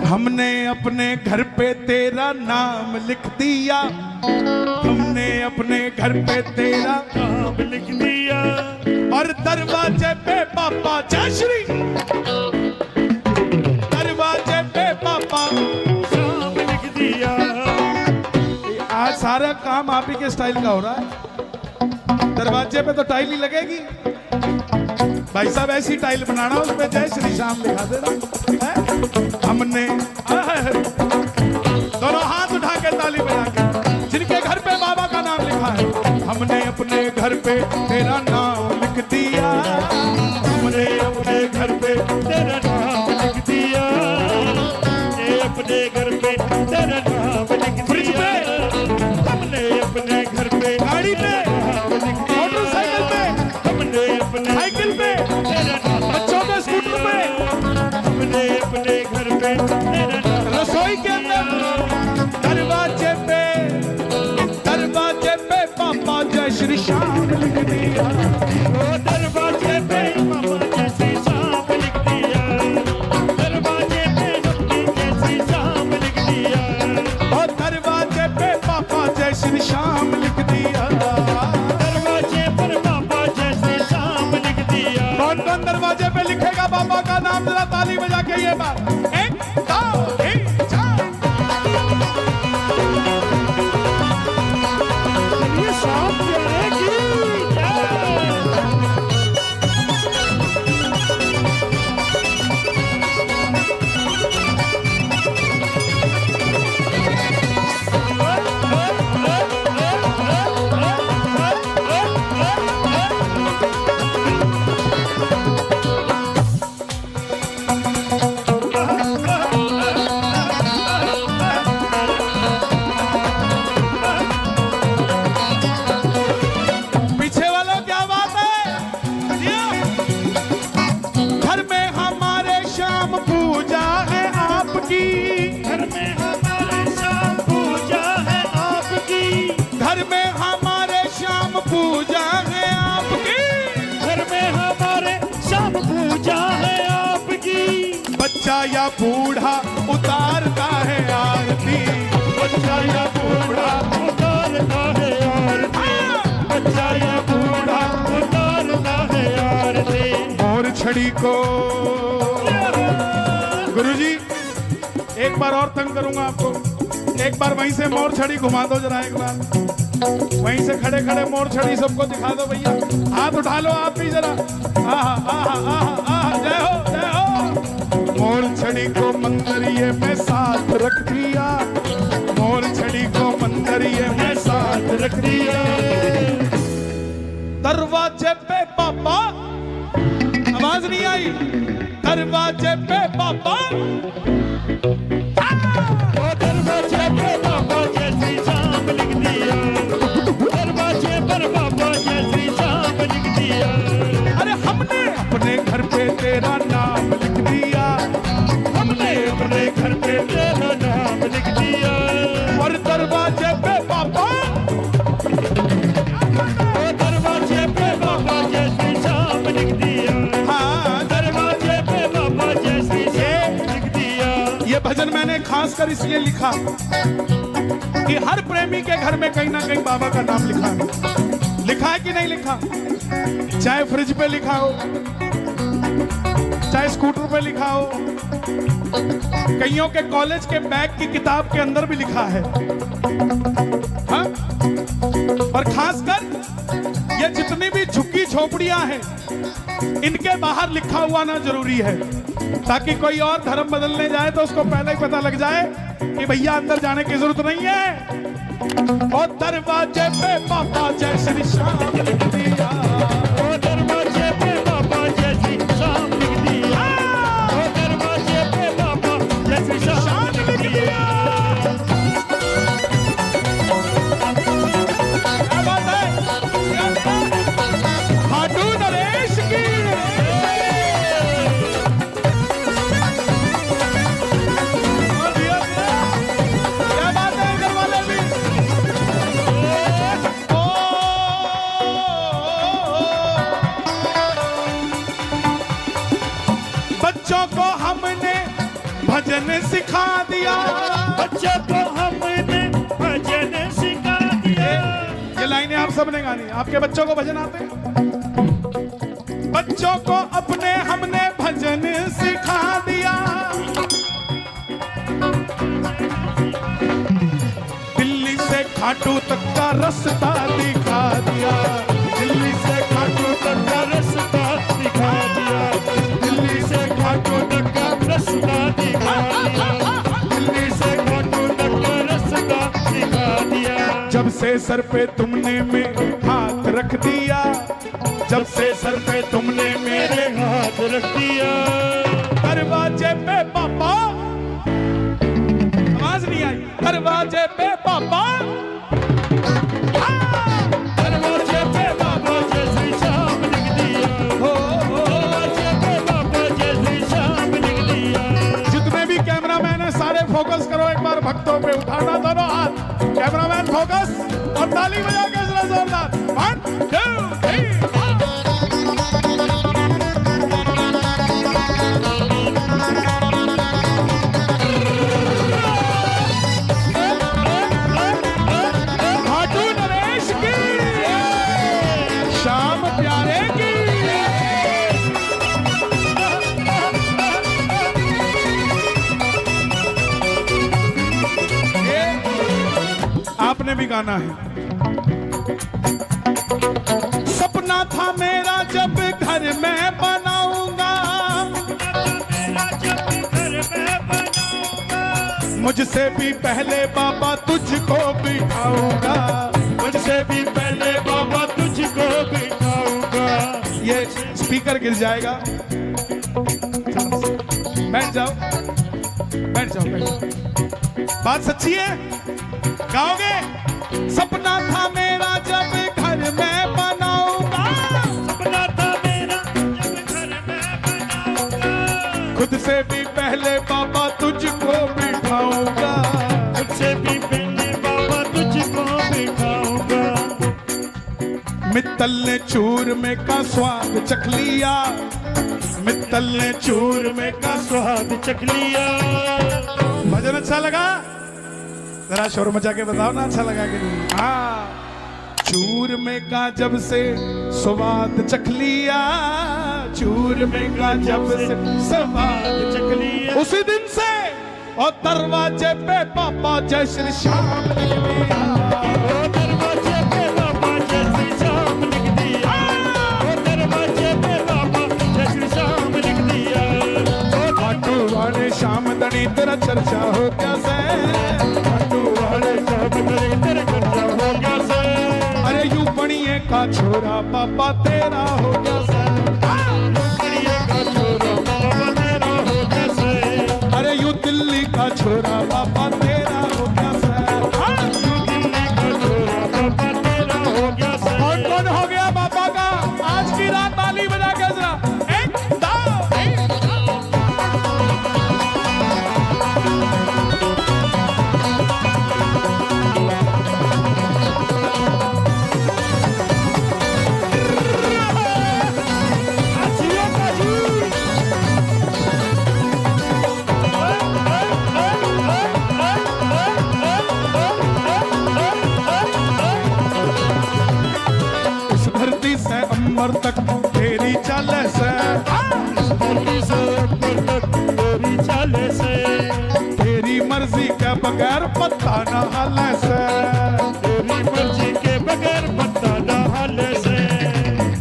हमने अपने घर पे तेरा नाम लिख दिया, हमने अपने घर पे तेरा नाम लिख दिया, और दरवाजे पे पापा जय श्री, दरवाजे पे पापा नाम लिख दिया। आज सारा काम आप ही के स्टाइल का हो रहा है। दरवाजे पे तो टाइल ही लगेगी भाई साहब, ऐसी टाइल बनाना उसमें जय श्री श्याम लिखा देना। हमने दोनों हाथ उठा के ताली बजा के जिनके घर पे बाबा का नाम लिखा है, हमने अपने घर पे तेरा नाम लिख दिया, हमने अपने घर पे तेरा नाम लिख दिया, ये अपने घर पे तेरा नाम लिख दिया, हमने अपने घर पे गाड़ी पे, मोटरसाइकिल पे, हमने अपने साइकिल पे, तेरा नाम, बच्चों के स्कूटर पे, हमने अपने घर पे तेरा नाम, रसोई के अंदर, दरवाजे पे पापा जय श्री श्याम लिख दिया, वो दरवाजे पे मामा जैसी शाम लिख दिया, दरवाजे पे नक्की जैसी शाम लिख दिया, और दरवाजे पे पापा जय श्री श्याम लिख दिया, दरवाजे पर पापा जैसी शाम लिख दिया। कौन कौन दरवाजे पे लिखेगा बाबा का नाम, जरा ताली बजा के ये बात। 1 2 3 4 ये शाम प्यारे की जय। पीछे वालों क्या बात है, घर में हमारे शाम पूजा है आपकी, घर में हमारे शाम पूजा है आपकी, घर में हमारे शाम पूजा है आपकी, घर में हमारे शाम पूजा है आपकी, बच्चा या बूढ़ा उतारता है आरती, बच्चा या बूढ़ा उतारता है आरती, बच्चा या बूढ़ा उतारता है आरती। और छड़ी को गुरुजी एक बार और तंग करूंगा आपको, एक बार वहीं से मोर छड़ी घुमा दो जरा, एक बार वहीं से खड़े खड़े मोर छड़ी सबको दिखा दो भैया, हाथ उठा लो आप भी जरा। आहा आहा आहा आहा, जय हो जय हो। मोर छड़ी को मंदिरिये में साथ रख दिया, मोर छड़ी को मंदिरिये में साथ रख दिया, दरवाजे पे पापा, आवाज नहीं आई, दरवाजे पे पापा, वो दरवाजे पे पापा जैसी शाम लिख दिया, दरवाजे पर पापा जैसी शाम लिख दिया, अरे हमने अपने घर पे तेरा नाम लिख दिया, हमने अपने घर पे तेरा नाम लिख दिया, और दरवाजे पे पापा, वो दरवाजे पे पापा जैसी शाम लिख दिया, हाँ दरवाजे पे पापा जैसी शाम लिख दिया। ये भजन मैंने खास कर इसलिए लिखा कि हर प्रेमी के घर में कहीं ना कहीं बाबा का नाम लिखा है, लिखा है कि नहीं लिखा, चाहे फ्रिज पे लिखा हो, चाहे स्कूटर पे लिखा हो, कईयों के कॉलेज के बैग की किताब के अंदर भी लिखा है, हाँ? और खासकर ये जितनी भी झुग्गी झोपड़ियां हैं, इनके बाहर लिखा हुआ ना जरूरी है, ताकि कोई और धर्म बदलने जाए तो उसको पहले ही पता लग जाए कि भैया अंदर जाने की जरूरत नहीं है। और दरवाजे पे पापा जय श्री श्याम लिख दिया, वो दरवाजे पे पापा जैसी शाम लिख दिया, वो दरवाजे पे पापा जैसी शाम लिख दिया। क्या बात है, खाटू नरेश की। क्या बात है, इधर वाले भी। ओ भजन सिखा दिया। बच्चों को हमने भजन सिखा दिया। ये लाइनें आप सबने गानी। आपके बच्चों को भजन आते हैं? बच्चों को अपने हमने भजन सिखा दिया। दिल्ली से खाटू तक का रास्ता दिखा दिया। दिल्ली से खाटू तक का रास्ता दिखा दिया। दिल्ली से खाटू तक का रास्ता दिखा दिया। दिल्ली से खाटू तक का रास्ता दिखा दिया। जब से सर पे तुमने मेरे हाथ रख दिया। जब से सर पे तुमने मेरे हाथ रख दिया। दरवाजे पे पापा, आवाज नहीं आई, दरवाजे पे पापा, दरवाजे पे बाबा जैसी शाम लिख दिया। दरवाजे पे बाबा जैसी शाम लिख दिया। जितने भी कैमरामैन है सारे फोकस करो एक बार भक्तों पे, उठाना दोनों हाथ। कैमरामैन फोकस और ताली बजा के जरा जोरदार। 1 2 3 खाटू नरेश की, श्याम प्यारे की। आपने भी गाना है। सपना था मेरा जब घर में बनाऊंगा, मुझसे भी पहले बाबा तुझको बिठाऊंगा। मुझसे भी पहले बाबा तुझको बिठाऊंगा। ये स्पीकर गिर जाएगा। बैठ जाओ, बैठ जाओ, बैठ जाओ। बात सच्ची है, गाओगे? सपना था मेरा जब घर में बनाऊंगा। सपना था मेरा जब घर में बनाऊंगा। खुद से भी पहले बाबा तुझको बिठाऊंगा। मुझसे भी पहले बाबा तुझको बिठाऊंगा। मित्तल ने चूर में का स्वाद चख लिया। मित्तल ने चूर में का स्वाद चख लिया। भजन अच्छा लगा? जरा शोर मचा के बताओ ना, अच्छा लगा कि नहीं? हाँ। चूर में का जब से स्वाद चख लिया। चूर में का जब से स्वाद चख लिया। उसी दिन से और दरवाजे पे पापा जय श्री श्याम लिख दिया। दरवाजे पे बाबा जय श्री श्याम लिख दिया। दरवाजे पे बाबा जय श्री श्याम लिख दिया। खाटू वाले श्याम धनी तेरा चर्चा हो क्या से? खाटू वाले श्याम धनी तेरा चर्चा हो क्या से? अरे यूं बनिए का छोरा पापा तेरा हो क्या से? बनिए का छोरा पापा तेरा हो क्या से? अरे यूं दिल्ली का छोरा पापा तेरा हो क्या से? यूं दिल्ली का छोरा पापा तेरा हो क्या से? कौन हो गया पापा का? आज की रात ताली बजा के जरा। 1 2 3 अंबर तक तेरी चाल से। धरती से ऊपर तक तेरी चाल से। तेरी मर्जी के बगैर पत्ता न हिले से। तेरी मर्जी के बगैर पत्ता न हिले से।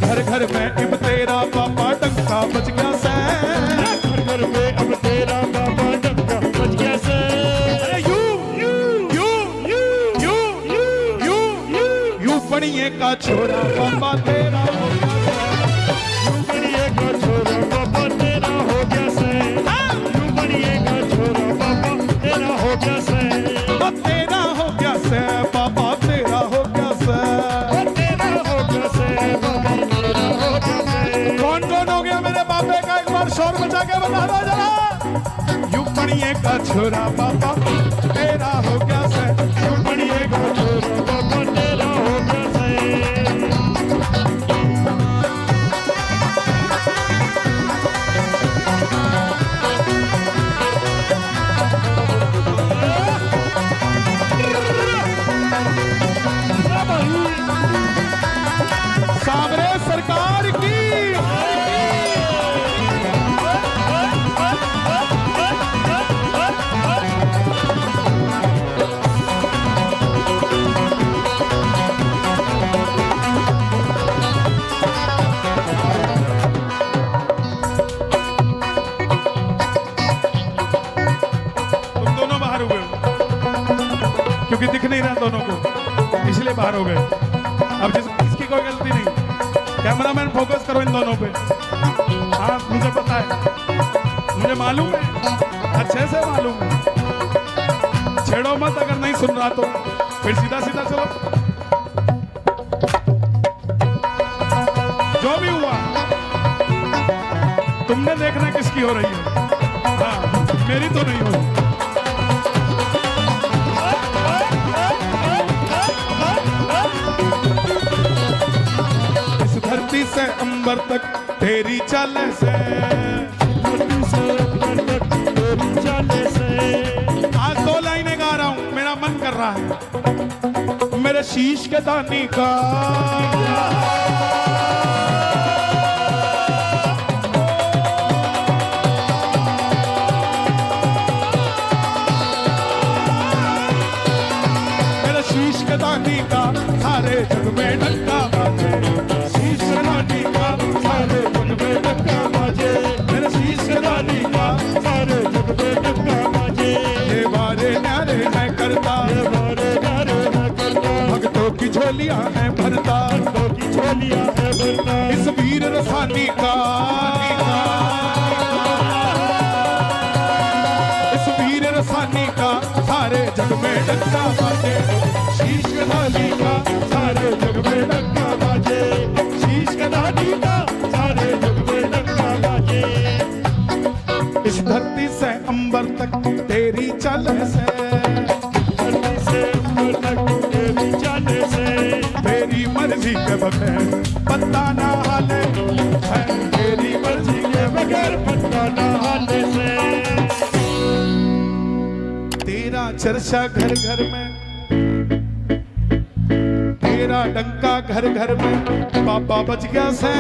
घर घर में अब तेरा बाबा डंका बज गया से। घर घर में अब तेरा बाबा डंका बज गया से। अरे you you you you you you you you बनिए का छोरा बाबा तेरा हो गया से। यूं बनिए का छोरा बाबा तेरा हो गया से। यूं बनिए का छोरा बाबा तेरा हो गया से। तेरा हो गया से बाबा तेरा हो गया से। तेरा हो गया से बाबा तेरा हो गया से। कौन कौन हो गया मेरे बाबे का? एक बार शोर मचा के बता दो जरा। यूं बनिए का छोरा बाबा तेरा हो गया से। यूं बनिए का छोरा बाबा तेरा हो गया से। बाहर हो गए। अब इसकी कोई गलती नहीं। कैमरामैन फोकस करो इन दोनों पे। हाँ मुझे पता है, मुझे मालूम है, अच्छे से मालूम है। छेड़ो मत, अगर नहीं सुन रहा तो फिर सीधा सीधा चलो। जो भी हुआ तुमने देखना किसकी हो रही है। हाँ मेरी तो नहीं हो। इस धरती से अंबर तक तेरी चाल से, आज 2 लाइनें गा रहा हूं, मेरा मन कर रहा है। मेरे शीश के दानी का दानी का सारे जग में डंका बाजे, शीश दानी का सारे जग में डंका बाजे, मेरे शीश दानी का सारे जग में डंका बाजे। ये बारे न्यारे मैं करता, ये बारे न्यारे मैं करता, भक्तों की झोलियां हैं भरता, भक्तों की झोलियां हैं भरता। इस वीर रसानी का, इस वीर रसानी का सारे जग में डंका बाजे, शीश दानी का सारे जग में डंका बाजे, शीश दानी का सारे जग में डंका बाजे। इस धरती से अंबर तक तेरी चाल से, धरती से अंबर तक तेरी चाल से, तेरी मर्जी के बगैर पत्ता ना हिले है, तेरी मर्जी के बगैर पत्ता ना हिले से। तेरा चर्चा घर घर में, तेरा डंका घर घर में, बाबा बच गया से,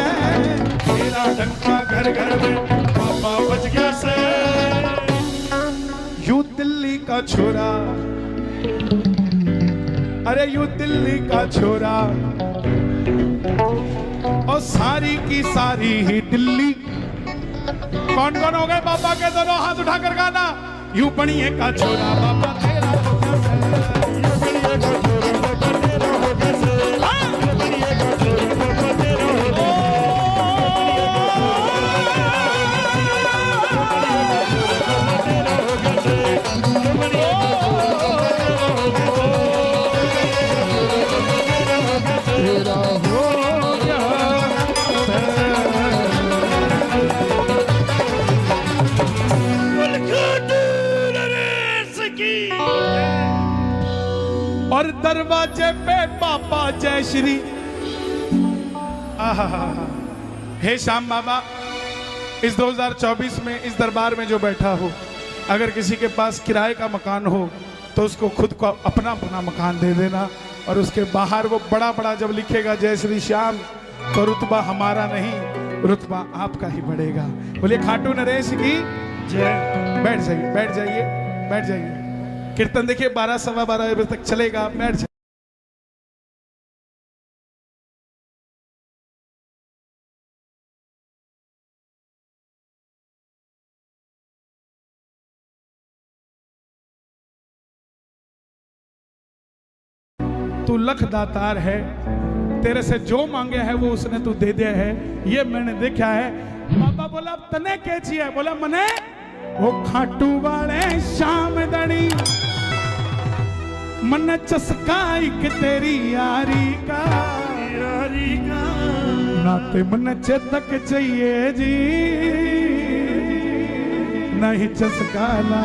तेरा डंका घर घर में, बाबा बच गया से। यू दिल्ली का छोरा, अरे यू दिल्ली का छोरा, और सारी की सारी ही दिल्ली। कौन कौन हो गए बाबा के दोनों हाथ उठाकर गाना। यू बनिए का छोरा बाबा तेरा हो गया से, यू बनिए का छोरा बाबा तेरा हो गया से, यू बनिए का छोरा बाबा तेरा हो गया से, यू बनिए का छोरा बाबा तेरा हो गया से, तेरा हो गया और दरवाजे पे पापा जय श्री। हे श्याम बाबा, इस 2024 में इस दरबार में जो बैठा हो, अगर किसी के पास किराए का मकान हो तो उसको खुद को अपना अपना मकान दे देना, और उसके बाहर वो बड़ा बड़ा जब लिखेगा जय श्री श्याम, तो रुतबा हमारा नहीं, रुतबा आपका ही बढ़ेगा। बोलिए खाटू नरेश की जय। बैठ जाइए, बैठ जाइए, बैठ जाइए। कीर्तन देखिए 12 सवा 12 बजे तक चलेगा, बैठ जाइए। तू लख दातार है, तेरे से जो मांगे है वो उसने तू दे दिया है, ये मैंने देखा है। बाबा बोला तने क्या चाहिए? बोला मने वो खाटू वाले शाम दड़ी मन चस्का एक तेरी यारी का, यारी का नाते मन चेतक चाहिए जी, नहीं चस्का ला।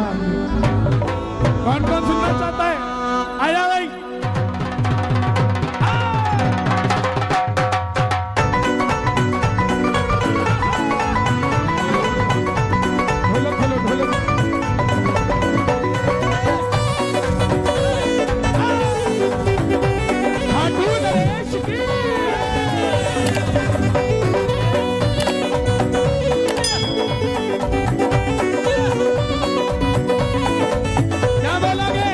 कौन कौन सुनना चाहता है? आया भाई। क्या बोलोगे?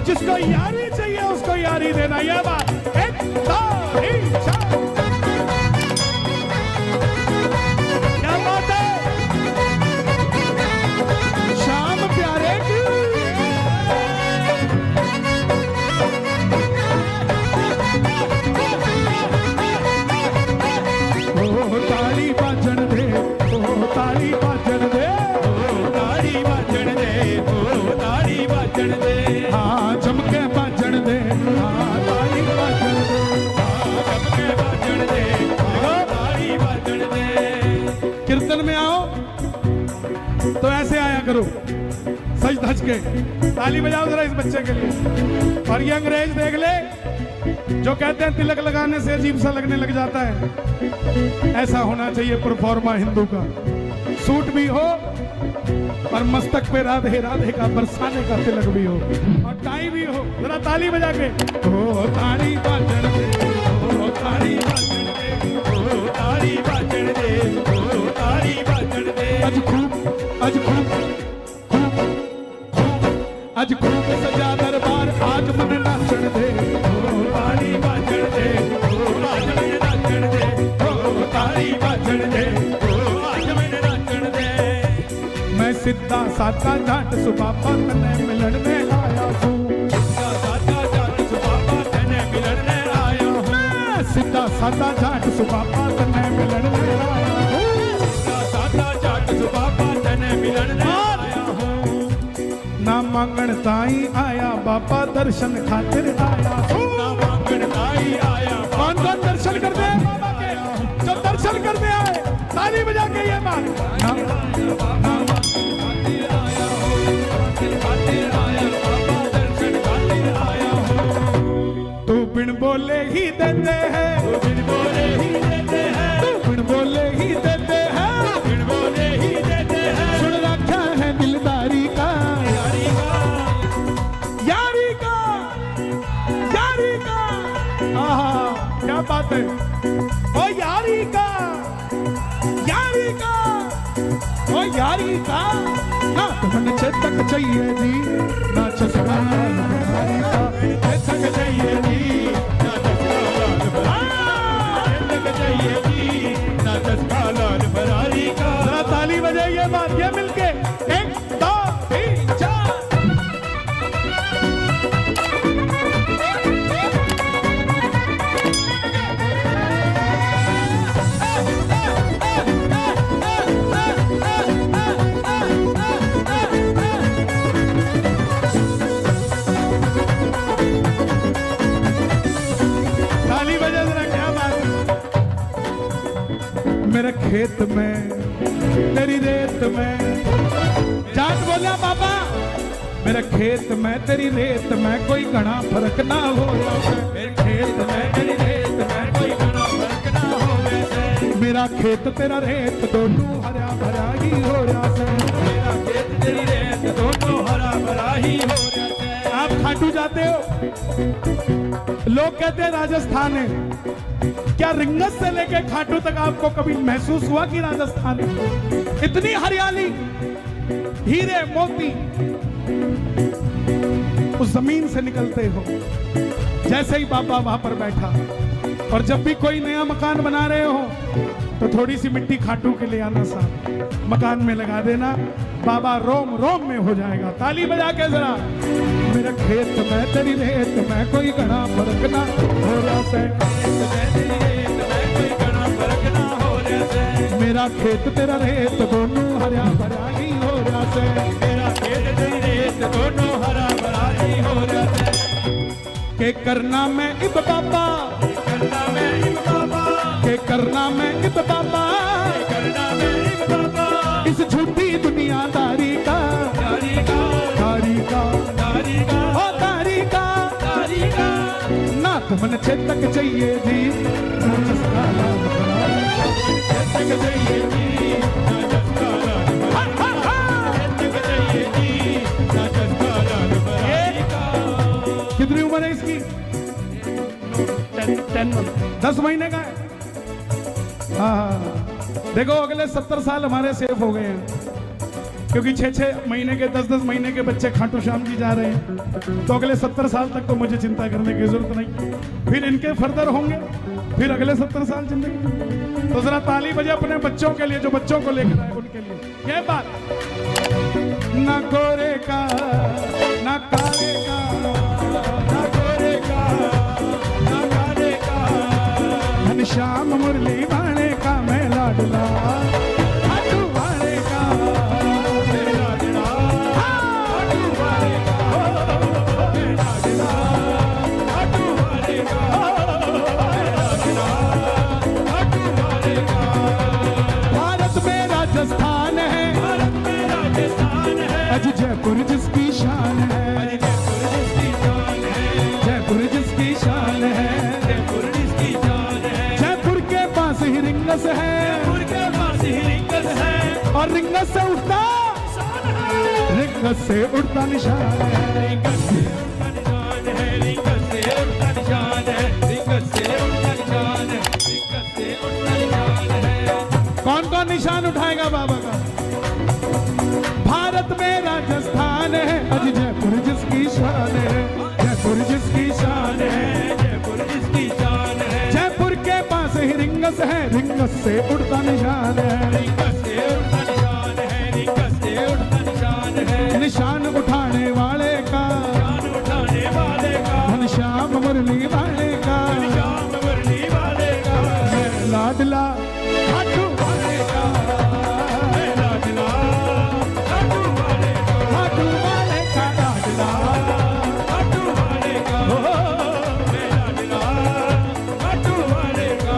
जिसको यारी चाहिए उसको यारी देना, यह बात। एक दो तीन चार, क्या बात है शाम प्यारे की। ओ ताली बाजन दे, ओ ताली बाजन दे, ओ ताड़ी बाजण दे, ओ ताड़ी बाजण दे, हाँ चमके बाजन दे, हाँ ताली बाजन दे, हाँ चमके बाजण दे, ओ ताड़ी बाजण दे। कीर्तन में आओ तो ऐसे आया करो, सज धज के। ताली बजाओ जरा इस बच्चे के लिए। और ये अंग्रेज देख ले जो कहते हैं तिलक लगाने से अजीब सा लगने लग जाता है, ऐसा होना चाहिए परफॉर्मा हिंदू का। सूट भी हो और मस्तक पे राधे राधे का बरसाने का तिलक भी हो और टाई भी हो। जरा ताली बजा के, ओ ताली बाजन दे, ओ ताड़ी बाजण दे, ओ ताड़ी बाजण दे, ओ ताड़ी बाजण दे। आज खूब आज खूब सजा दरबार, आज मन नाचण दे, ओ ताड़ी बाजण दे, ओ आज मैंने नाचण दे, ओ ताड़ी बाजण दे, ओ आज मैंने नाचण दे। मैं सीधा साधा जाट सुबाबा तने मिलन में आया हूँ, सादा जाट सुबाबा तने मिलन में आया हूँ, मैं सीधा साधा जाट सुबाबा तने मिलन में आया हूँ, सादा जाट सुबाबा तने मिलन में आया हूँ। ना मांगण ताई आया बाबा दर्शन खातिर आया हूँ। ना मांगण ताई आया, कौन कौन दर्शन करते हैं बाबा के? जो दर्शन करते आए ताली बजा के ये बात ना, खातिर आया हो, खातिर आया बाबा दर्शन खातिर आया हो। तू बिन बोले ही देते हैं, तू बिन बोले ही देते हैं, तू बिन बोले ही देते हैं, बिन बोले ही देते हैं। सुन रखा है दिलदारी का, यारी का, यारी का, यारी का। आहा क्या बात है, ओ यारी का, यारी का, ओ यारी का। ना तुमने चेतक चाहिए जी, ना चस्का यारी का, चेतक चाहिए जी, ना चस्का लाल फरारी, चेतक चाहिए जी, ना चस्का लाल फरारी का। जरा ताली बजाइए बात ये मिलके, एक दो तीन चार। ताली बजा जरा, क्या बात है। मेरे खेत में तेरी रेत में, जाट बोला बाबा, मेरे खेत में तेरी रेत में कोई घना फर्क ना हो। मेरे खेत में तेरी रेत में कोई घना फर्क ना हो वैसे। मेरा खेत तेरा रेत दोनों हरा भरा ही हो रहा है। मेरा खेत तेरी रेत दोनों हरा भरा ही हो जाते। आप खाटू जाते हो, लोग कहते हैं राजस्थान है, क्या रिंगस से लेके खाटू तक आपको कभी महसूस हुआ कि राजस्थान है? इतनी हरियाली, हीरे मोती उस जमीन से निकलते हो। जैसे ही बाबा वहां पर बैठा, और जब भी कोई नया मकान बना रहे हो तो थोड़ी सी मिट्टी खाटू के ले आना, साहब मकान में लगा देना, बाबा रोम रोम में हो जाएगा। ताली बजा के जरा, मेरे खेत में तेरी रेत में कोई घना फर्क ना हो रहा से। मेरा खेत तेरा रेत दोनों हरा भरा ही हो रहा से। मेरा खेत तेरी रेत दोनों हरा भरा ही हो जाते। के करना मैं इब बाबा, करना में इब बाबा, के करना मैं इब बाबा, करना में इब बाबा। इस झूठी दुनियादारी का, दारी का, दारी का, दारी का, ओ दारी का, दारी का। ना तुमने चेतक चाहिए जी, ना चस्का लाल फरारी। चेतक चाहिए जी, ना चस्का लाल फरारी। चेतक चाहिए जी, ना चस्का लाल फरारी का। कितनी उम्र है इसकी? 10 महीने का है। हाँ, देखो अगले 70 साल हमारे सेफ हो गए हैं। क्योंकि 6-6 महीने के 10-10 महीने के बच्चे खाटू श्याम जी जा रहे हैं, तो अगले 70 साल तक तो मुझे चिंता करने की जरूरत नहीं। फिर इनके फर्दर होंगे, फिर अगले 70 साल जिंदगी। तो जरा ताली बजे अपने बच्चों के लिए, जो बच्चों को लेकर आए उनके लिए। ये बात ना गोरे का ना कारे का, ना गोरे का ना कारे का, घनश्याम मुरली वाले का मैं लाडला, खाटू वाले का मैं लाडला, खाटू वाले का मैं लाडला, खाटू वाले का मैं लाडला, खाटू वाले का। भारत में राजस्थान है, भारत में राजस्थान है, अज जयपुर जिसकी शान है, जयपुर जिसकी शान है, जयपुर जिसकी शान है। जयपुर के पास ही रिंगस है, जयपुर के पास ही रिंगस है, और रिंगस से उठता, रिंगस से उड़ता निशान है, रिंगस से उड़ता निशान है, रिंगस से उड़ता निशान है, रिंगस से उड़ता निशान है, रिंगस से उड़ता निशान है। कौन कौन निशान उठाएगा बाबा का? भारत में राजस्थान है, अज जयपुर जिसकी शान है, जयपुर जिसकी शान है, जयपुर जिसकी शान है। जयपुर के पास ही रिंगस है, रिंगस से उड़ता निशान है, रिंगस से उड़ता निशान है, रिंगस से उड़ता निशान है। निशान उठाने वाले का, निशान उठाने वाले का, घनश्याम मुरली वाले का, घनश्याम मुरली वाले का मैं लाडला, खाटू वाले का मैं लाडला, खाटू वाले का, खाटू वाले का लाडला, खाटू वाले का मैं लाडला, खाटू वाले का।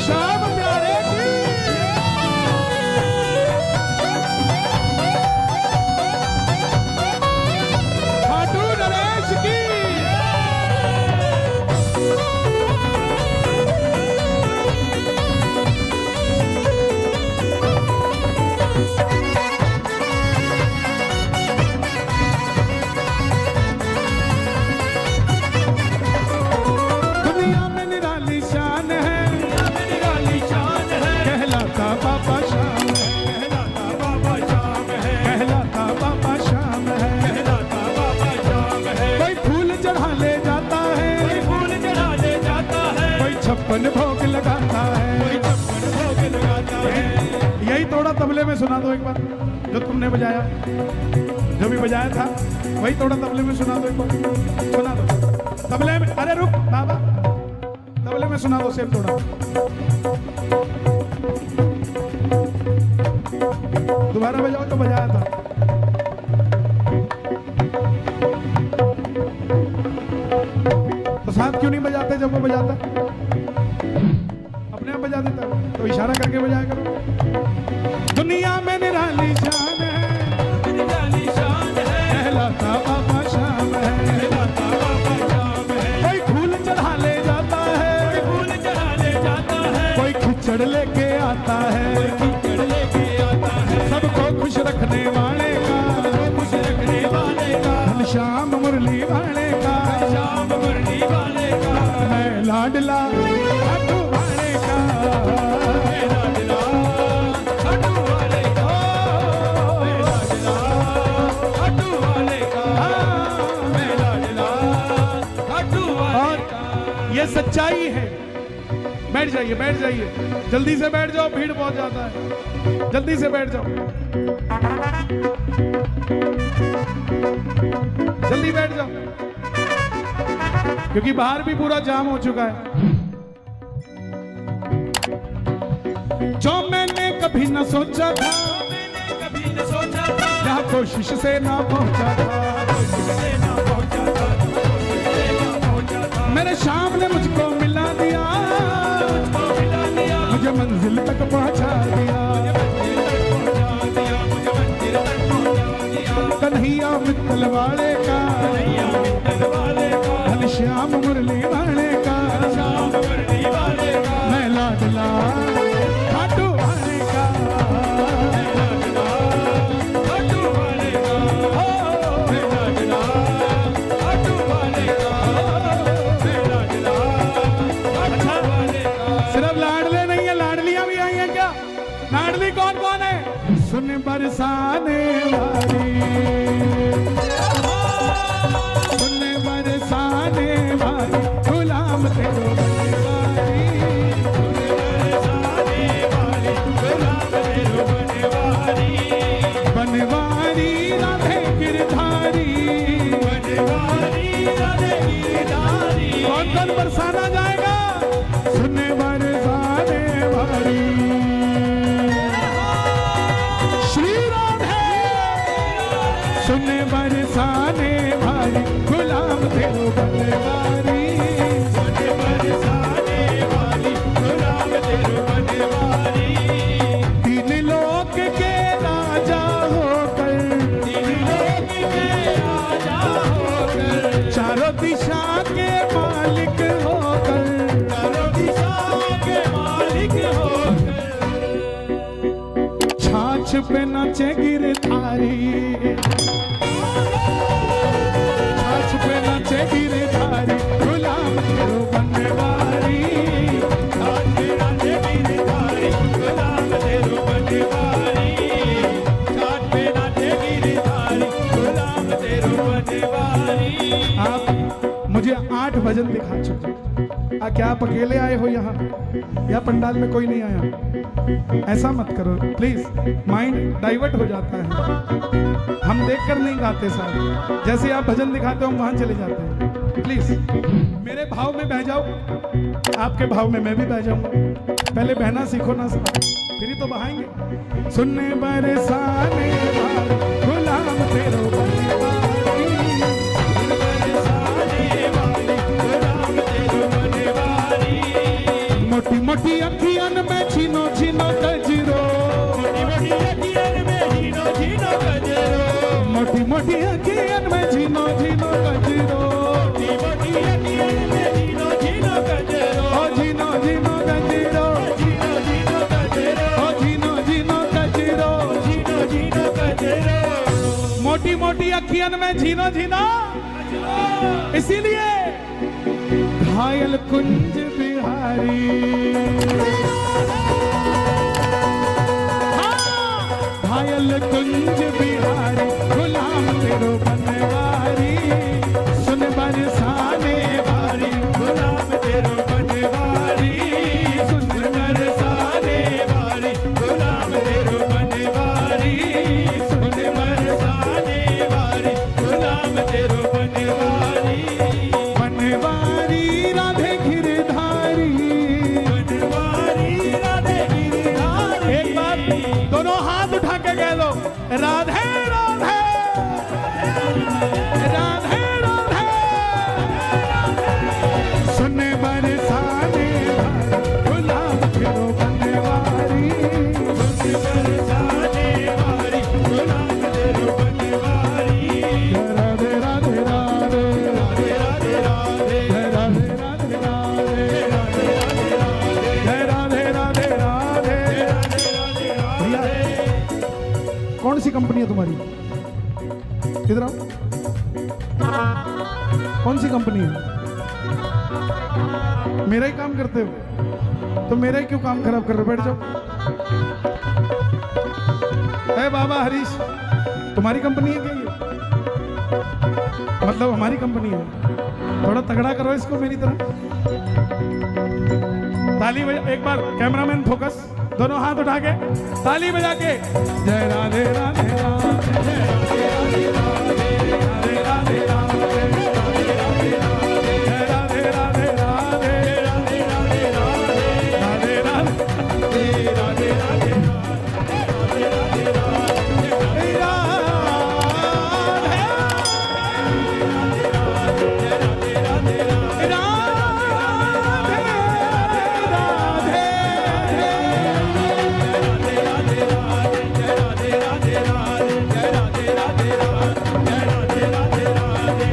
श्याम प्यारे की, खाटू नरेश की। दुनिया में निराली शान है, निराली शान है, कहलाता बाबा श्याम है, कहलाता बाबा श्याम है, कहलाता बाबा श्याम है, कहलाता बाबा श्याम है। कोई फूल चढ़ा ले जाता है, कोई फूल चढ़ा ले जाता है, कोई 56 भोग लगाता है, कोई 56 भोग लगाता है। यही तोड़ा तबले में सुना दो एक बार, जो तुमने बजाया, जो भी बजाया था वही तोड़ा तबले में सुना दो एक बार, सुना दो तबले में। अरे रुक बाबा, तबले में सुना दो सिर्फ थोड़ा, दोबारा बजाओ तो बजाया था। तो साथ क्यों नहीं बजाते जब वो बजाता? अपने आप बजा देता, तो इशारा करके बजाया करो। दुनिया में निराली शान है, निराली शान है, कहलाता बाबा श्याम है, कहलाता बाबा श्याम है। कोई फूल चढ़ा ले जाता है, कोई फूल चढ़ा ले जाता है, कोई खिचड़ लेके आता है, कोई खिचड़ लेके आता है। सबको खुश रखने वाले का, खुश रखने वाले का, घनश्याम मुरली वाले का, घनश्याम मुरली वाले का मैं लाडला, खाटू वाले का मैं लाडला, खाटू वाले का मैं लाडला, खाटू वाले का मैं लाडला, खाटू वाले का। ये सच्चाई है। बैठ जाइए, बैठ जाइए, जल्दी से बैठ जाओ, भीड़ बहुत ज्यादा है, जल्दी से बैठ जाओ, जल्दी बैठ जाओ, क्योंकि बाहर भी पूरा जाम हो चुका है। जो मैंने कभी न सोचा था, मैंने कभी न सोचा था, यहाँ कोशिश से ना पहुंचा था, कोशिश से ना पहुंचा था, कोशिश से ना पहुंचा था। मेरे शाम ने मुझको मिला दिया, मुझको मिला दिया, मुझे मंजिल तक पहुंचा दिया, मुझे मंजिल तक पहुंचा दिया। कन्हैया मित्तल वाले का, कन्हैया मित्तल वाले का, घनश्याम मुरली वाले का, घनश्याम मुरली वाले का मैं लाडला, खाटू वाले का मैं लाडला, खाटू वाले का असली कौन कौन है? सुन बरसाने वाली, सुन बरसाने वाली, गुलाम तेरो बनवारी, सुन बरसाने वाली, गुलाम तेरो बनवारी, बनवारी राधे गिरधारी, बनवारी राधे गिरधारी। कौन कौन बरसाना जाएगा? सुन बरसाने वाली, श्री राधे, सुन बरसाने वाली, गुलाम तेरो बनवारी, सुन बरसाने वाली, गुलाम तेरो बनवारी। तीन लोक के राजा होकर, तीन लोक के राजा होकर, चारों दिशा के मालिक होकर, चारों दिशा के मालिक होकर, छाछ पे नाचे गिरधारी, छाछ पे नाचे गिरधारी, गुलाम तेरो बनवारी, छाछ पे नाचे गिरधारी, गुलाम तेरो बनवारी, छाछ पे नाचे गिरधारी, गुलाम तेरो बनवारी। आप मुझे 8 भजन दिखा चुके। क्या आप अकेले आए हो यहाँ, या पंडाल में कोई नहीं आया? ऐसा मत करो प्लीज, माइंड डाइवर्ट हो जाता है। हम देखकर नहीं गाते साहब, जैसे आप भजन दिखाते हो हम वहां चले जाते हैं। प्लीज मेरे भाव में बह जाओ, आपके भाव में मैं भी बह जाऊंगा। पहले बहना सीखो ना साहब, फिर ही तो बहाएंगे। सुनने बरसाने वाली, गुलाम तेरो बनवारी, सुन बरसाने वाली, गुलाम तेरो बनवारी। मोटी मोटी अखियन में छीनो छीनो गजरो, मोटी मोटी अखियन में छीनो छीनो गजरो, मोटी मोटी अखियन में छीनो छीनो गजरो, मोटी मोटी अखियन में छीनो छीनो गजरो, ओ छीनो छीनो गजरो, छीनो छीनो गजरो, ओ छीनो छीनो गजरो, छीनो छीनो गजरो। मोटी मोटी अखियन में छीनो छीनो, इसीलिए घायल कुंज बिहारी, घायल कुंज बिहारी, गुलाम तेरो बनवारी, सुन बरसाने वाली, गुलाम तेरो बनवारी, सुन बरसाने वाली, गुलाम तेरो बनवारी, सुन बरसाने वाली, गुलाम तेरो बनवारी, बनवारी राधे गिरधारी, बनवारी राधे गिरधारी। एक बार दोनों हाथ उठा के कह लो, राधे राधे राधे राधे, सुन बरसाने वाली, गुलाम तेरो बनवारी, सुन बरसाने वाली, गुलाम तेरो बनवारी। राधे राधे राधे राधे राधे राधे राधे राधे राधे राधे राधे। भैया कौन सी कंपनी है तुम्हारी? किधर आओ, कौन सी कंपनी है? मेरा ही काम करते हो तो मेरा ही क्यों काम खराब कर रहे हो? बैठ जाओ। है बाबा हरीश, तुम्हारी कंपनी है क्या ये? मतलब हमारी कंपनी है। थोड़ा तगड़ा करो इसको मेरी तरह। ताली बजा, एक बार कैमरामैन फोकस, दोनों हाथ उठा के ताली बजा के जय राधे राधे राधे जय राधे राधे राधे राधे राधे राधे राधे राधे राधे राधे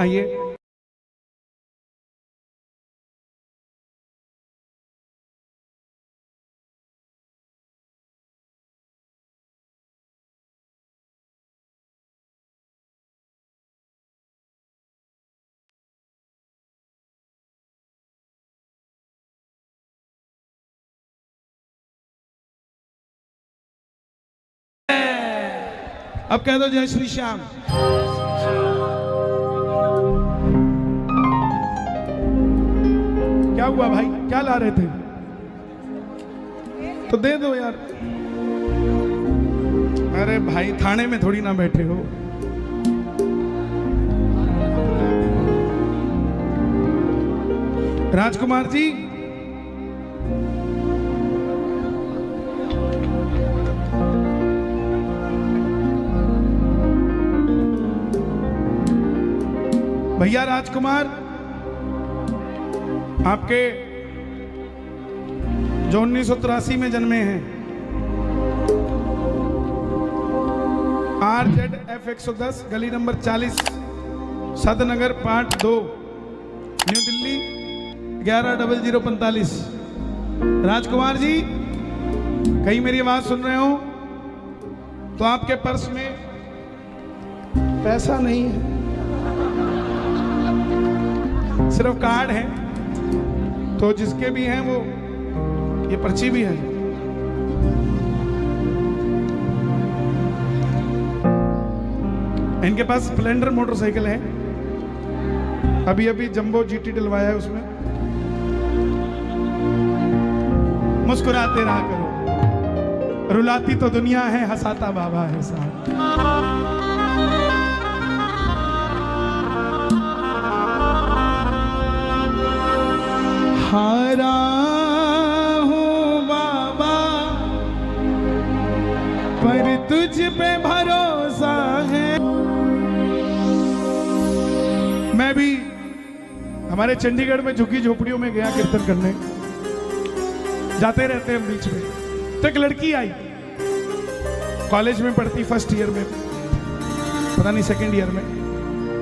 आइए। अब कह दो जय श्री श्याम। क्या हुआ भाई, क्या ला रहे थे? तो दे दो यार। अरे भाई थाने में थोड़ी ना बैठे हो। राजकुमार जी, भैया राजकुमार, आपके जो 1983 में जन्मे हैं, RZF 110, गली number 40, सदनगर part 2, new Delhi 110045। Rajkumar ji, कहीं मेरी आवाज सुन रहे हो तो आपके पर्स में पैसा नहीं है, सिर्फ कार्ड है। तो जिसके भी हैं वो, ये पर्ची भी है। इनके पास स्प्लेंडर मोटरसाइकिल है, अभी अभी जंबो GT डलवाया है उसमें। मुस्कुराते रहा करो, रुलाती तो दुनिया है, हंसाता बाबा है साहब। हारा हूँ बाबा पर तुझ पे भरोसा है। मैं भी हमारे चंडीगढ़ में झुकी झोपड़ियों में गया कीर्तन करने, जाते रहते हैं बीच में। तो एक लड़की आई, कॉलेज में पढ़ती, फर्स्ट ईयर में, पता नहीं सेकंड ईयर में।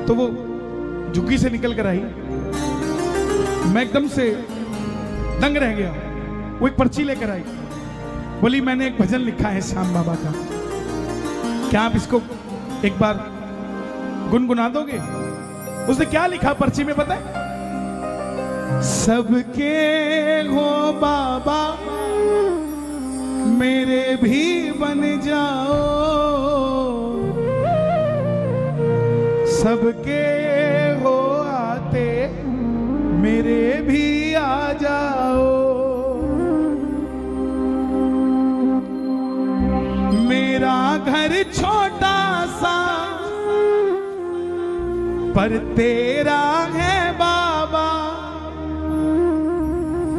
तो वो झुग्गी से निकल कर आई, मैं एकदम से दंग रह गया। वो एक पर्ची लेकर आई, बोली मैंने एक भजन लिखा है श्याम बाबा का, क्या आप इसको एक बार गुनगुना दोगे? उसने क्या लिखा पर्ची में पता है? सबके हो बाबा मेरे भी बन जाओ, सबके हो आते मेरे भी आ जाओ। मेरा घर छोटा सा पर तेरा है बाबा,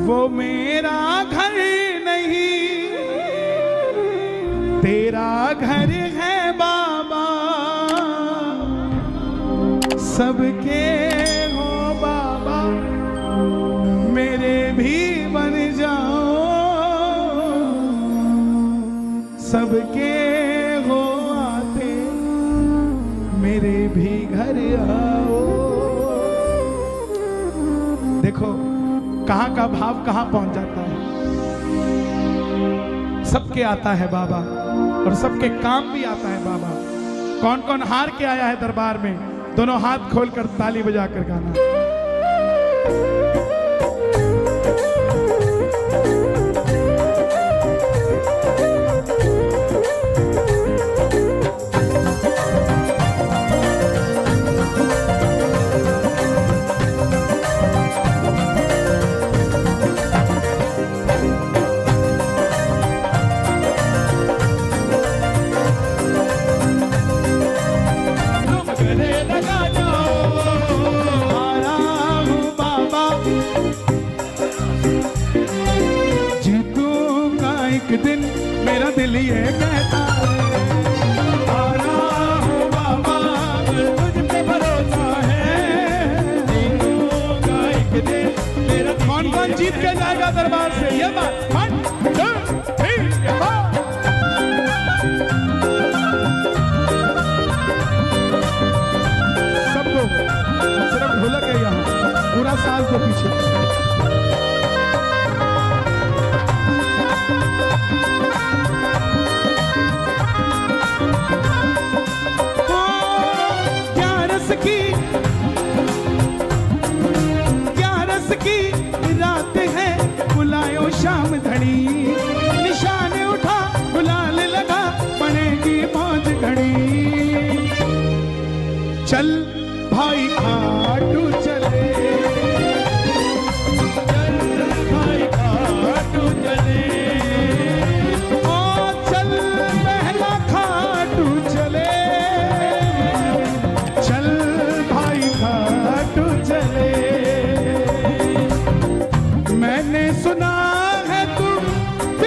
वो मेरा घर नहीं तेरा घर है बाबा। सबके हो बाबा मेरे भी बन जाओ, सबके हो आते मेरे भी घर आओ। देखो कहाँ का भाव कहाँ पहुंच जाता है। सबके आता है बाबा और सबके काम भी आता है बाबा। कौन कौन हार के आया है दरबार में, दोनों हाथ खोलकर ताली बजाकर गाना। दिन मेरा दिल ये कहता है, आ रहा हूँ बाबा तुझ पे भरोसा है। जीतूंगा एक दिन मेरा। कौन कौन जीत के जाएगा दरबार से, ये बात। 1 2 3 सब लोग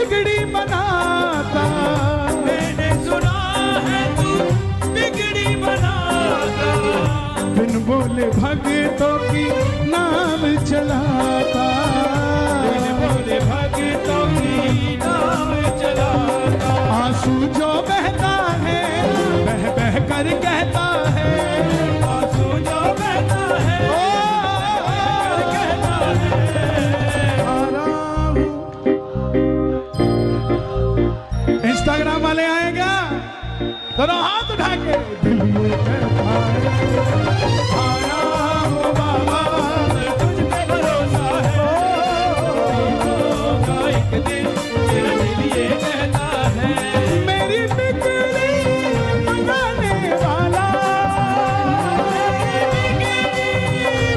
बिगड़ी बनाता। मैंने सुना है तू बिगड़ी बनाता। बिन बोले भक्तों की नाम चलाता। बिन बोले भक्तों की नाम चलाता। आंसू जो बहता है बह बह कर कहता है। आंसू जो बहता है कहता है। इंस्टाग्राम वाले आए क्या? दोनों हाथ उठा के दिल ये कहता है। आया हूँ बाबा तुझ पे भरोसा है। होगा एक दिन तेरा दिल ये कहता है। मेरी बिगड़ी बनाने वाला।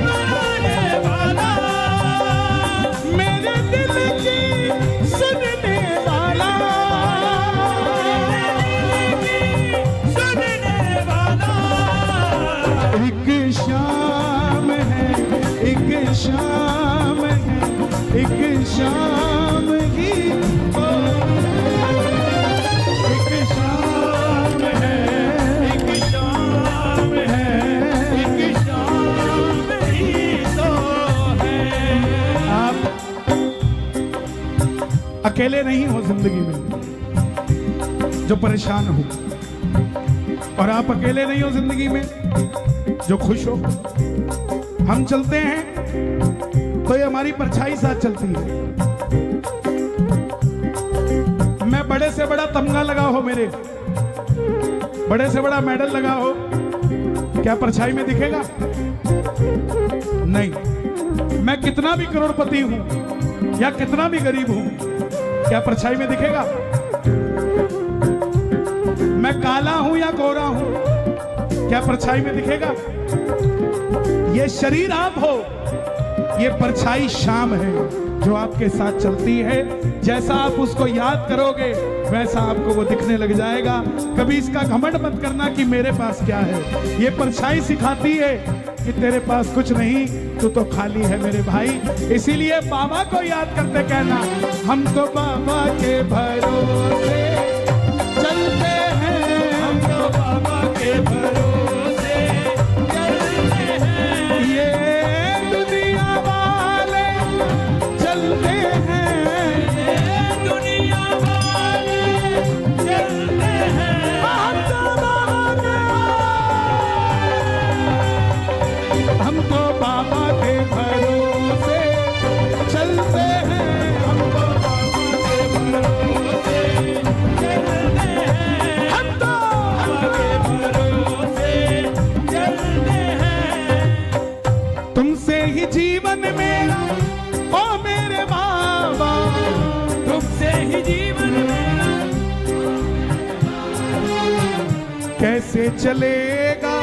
बनाने वाला। मेरे दिल की सुनने वाला। सुनने वाला। एक शाम है, एक शाम है, एक शाम ही तो, एक शाम है, एक शाम है। एक शाम ही तो है। आप अकेले नहीं हो जिंदगी में जो परेशान हो, और आप अकेले नहीं हो जिंदगी में जो खुश हो। हम चलते हैं तो ये हमारी परछाई साथ चलती है। मैं बड़े से बड़ा तमगा लगा हो, मेरे बड़े से बड़ा मेडल लगा हो, क्या परछाई में दिखेगा? नहीं। मैं कितना भी करोड़पति हूं या कितना भी गरीब हूं, क्या परछाई में दिखेगा? मैं काला हूं या गोरा हूं, क्या परछाई में दिखेगा? ये शरीर आप हो, ये परछाई शाम है जो आपके साथ चलती है। जैसा आप उसको याद करोगे वैसा आपको वो दिखने लग जाएगा। कभी इसका घमंड मत करना कि मेरे पास क्या है। ये परछाई सिखाती है कि तेरे पास कुछ नहीं, तू तो खाली है मेरे भाई। इसीलिए बाबा को याद करते कहना, हम तो बाबा के भरोसे चलते हैं। हम तो बाबा के भरोसे चलते हैं। ये दुनिया वाले चलते हैं। ये दुनिया वाले चलते हैं। हम तो बाबा के भरोसे चलते हैं। हम तो बाबा के भरोसे चलते हैं। हम तो बाबा के भरोसे चलते हैं। तुमसे ही जीवन मेरा ओ मेरे बाबा। तुमसे ही जीवन मेरा कैसे चलेगा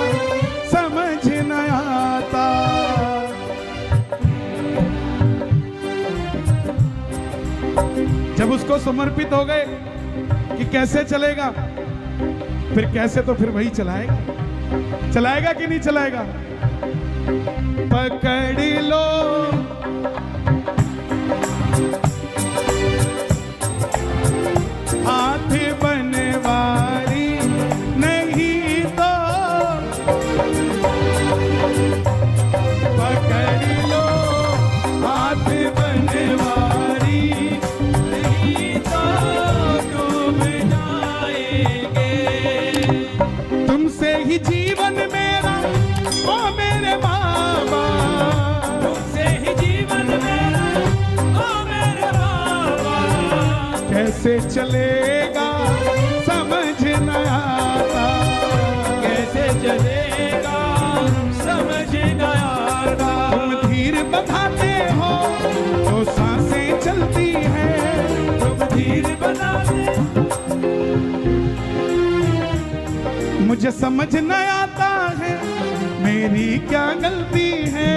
समझ न आता। जब उसको समर्पित हो गए कि कैसे चलेगा, फिर कैसे तो फिर वही चलाएगा। चलाएगा कि नहीं चलाएगा? पकड़ लो हाथ बनवारी, नहीं तो पकड़ लो हाथ बनवारी, नहीं तो डूब जाएंगे। तुमसे ही जीवन मेरा ओ मेरे बाबा। तुमसे ही जीवन मेरा ओ मेरे बाबा। कैसे चलेगा समझ न आता। कैसे चलेगा समझ न आता। तुम धीर बधाते हो तो सांसें चलती हैं। तुम धीर बनाते मुझे समझ न आता है मेरी क्या गलती है।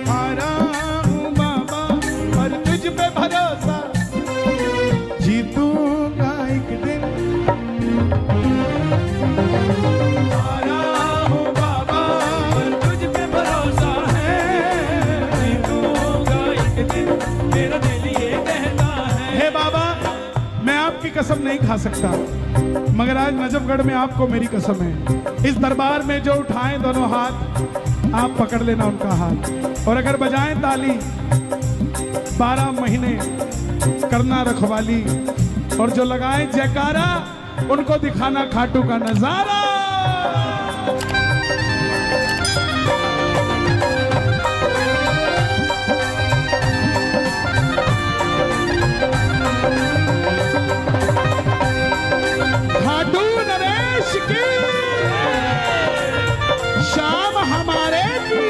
हारा हूँ बाबा पर तुझ पे भरोसा, जीतूंगा एक दिन। हारा हूँ बाबा पर तुझ पे भरोसा है। कसम नहीं खा सकता, मगर आज नजफगढ़ में आपको मेरी कसम है। इस दरबार में जो उठाएं दोनों हाथ, आप पकड़ लेना उनका हाथ, और अगर बजाएं ताली 12 महीने करना रखवाली, और जो लगाए जयकारा उनको दिखाना खाटू का नजारा। खाटू नरेश की शाम हमारे की।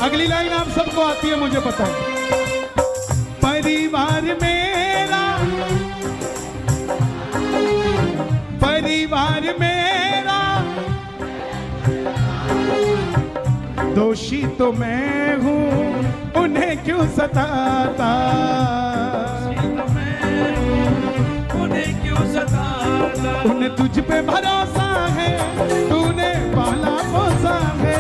अगली लाइन आप सबको आती है, मुझे पता है। परिवार मेरा, परिवार मेरा, दोषी तो मैं हूं, उन्हें क्यों सताता, उन्हें क्यों सताता, उन्हें तुझ पे भरोसा है, तूने पाला पोसा है,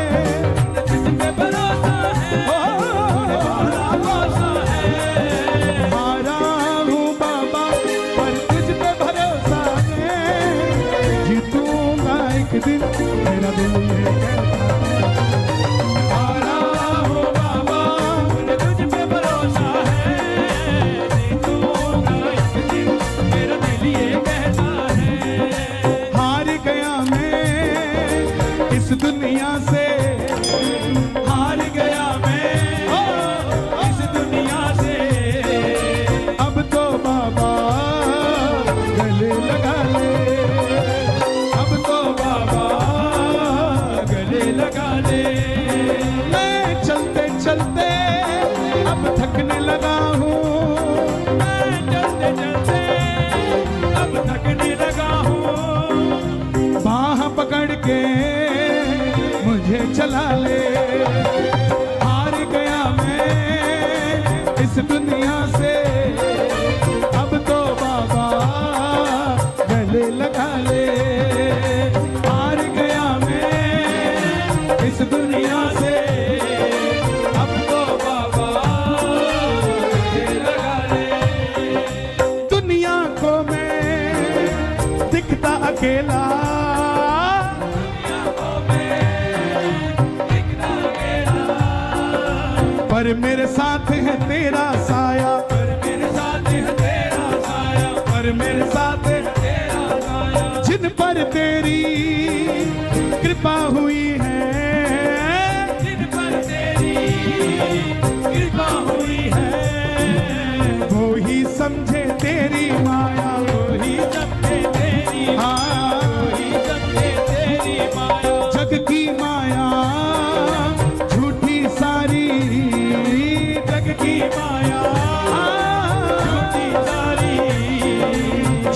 दिन मेरा दिल ये कहता है, बाबा मुझे तुझ पे भरोसा है, जीतूंगा एक दिन मेरा दिल ये कहता है। हार गया मैं इस दुनिया से, हार गया मैं इस दुनिया से, अब तो बाबा गले लगा ले, लगा ले। मैं चलते चलते अब थकने लगा हूँ, मैं चलते चलते अब थकने लगा हूँ, बाह पकड़ के मुझे चला ले। हार गया मैं इस दुनिया से, अब तो बाबा गले लगा ले। इस दुनिया से अब तो बाबा लगा ले। दुनिया को मैं दिखता अकेला, दुनिया को मैं दिखता अकेला, पर मेरे साथ है तेरा साया, पर मेरे साथ है तेरा साया, पर मेरे साथ है तेरा साया, जिन पर तेरी कृपा हुई है, कृपा हुई है, वो ही समझे तेरी माया, वो ही समझे तेरी माया, वो ही समझे तेरी माया, जग की माया झूठी सारी, जग की माया झूठी सारी,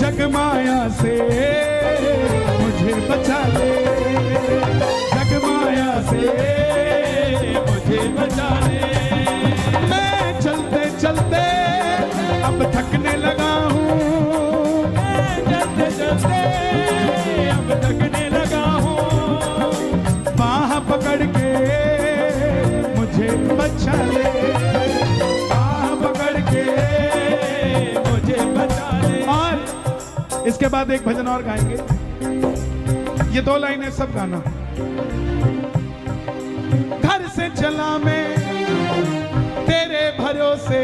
जग माया से मुझे बचा ले, जग माया से मुझे बचा ले। मैं चलते चलते अब थकने लगा हूँ, मैं चलते चलते अब थकने लगा हूँ, बाह पकड़ के मुझे बचा ले, बाह पकड़ के मुझे बचा ले। और इसके बाद एक भजन और गाएंगे, ये 2 लाइनें सब गाना। घर से चला मैं तेरे भरोसे,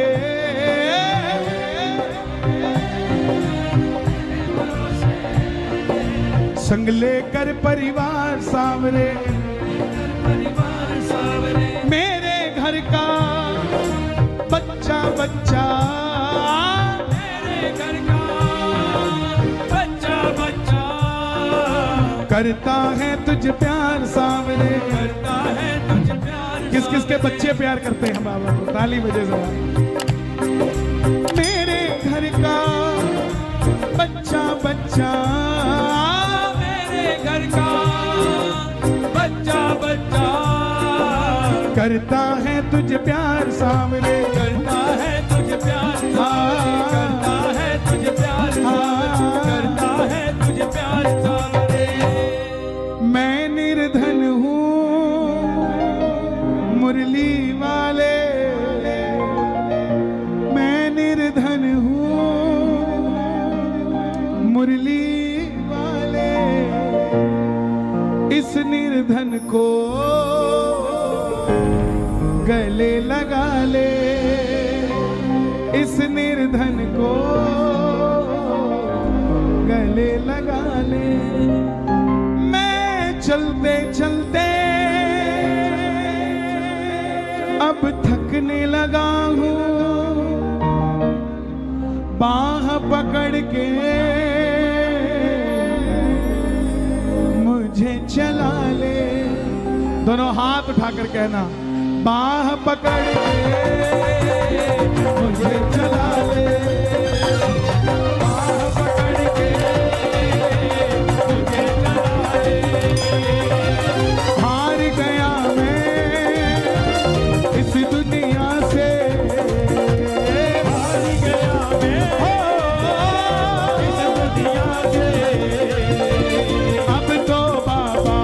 संग लेकर परिवार सावरे, परिवार सावरे, मेरे घर का बच्चा बच्चा, मेरे घर का बच्चा बच्चा, करता है तुझ प्यार सावरे, करता है तुझ प्यार। किस किस के बच्चे प्यार करते हैं बाबा को, ताली बजे जरा। मेरे घर का बच्चा बच्चा, मेरे घर का बच्चा बच्चा, करता है तुझ प्यार सावरे, करता मैं निर्धन हूँ मुरली वाले, मैं निर्धन हूँ मुरली वाले, इस निर्धन को गले लगा ले, इस निर्धन को गले लगा ले। मैं चलते चलते अब थकने लगा हूँ, बाह पकड़ के मुझे चला ले। दोनों हाथ उठाकर कहना, बाह पकड़ के मुझे चला ले, बाह पकड़ के मुझे चला ले। हार गया मैं इस दुनिया से, हार गया मैं इस दुनिया से। अब तो बाबा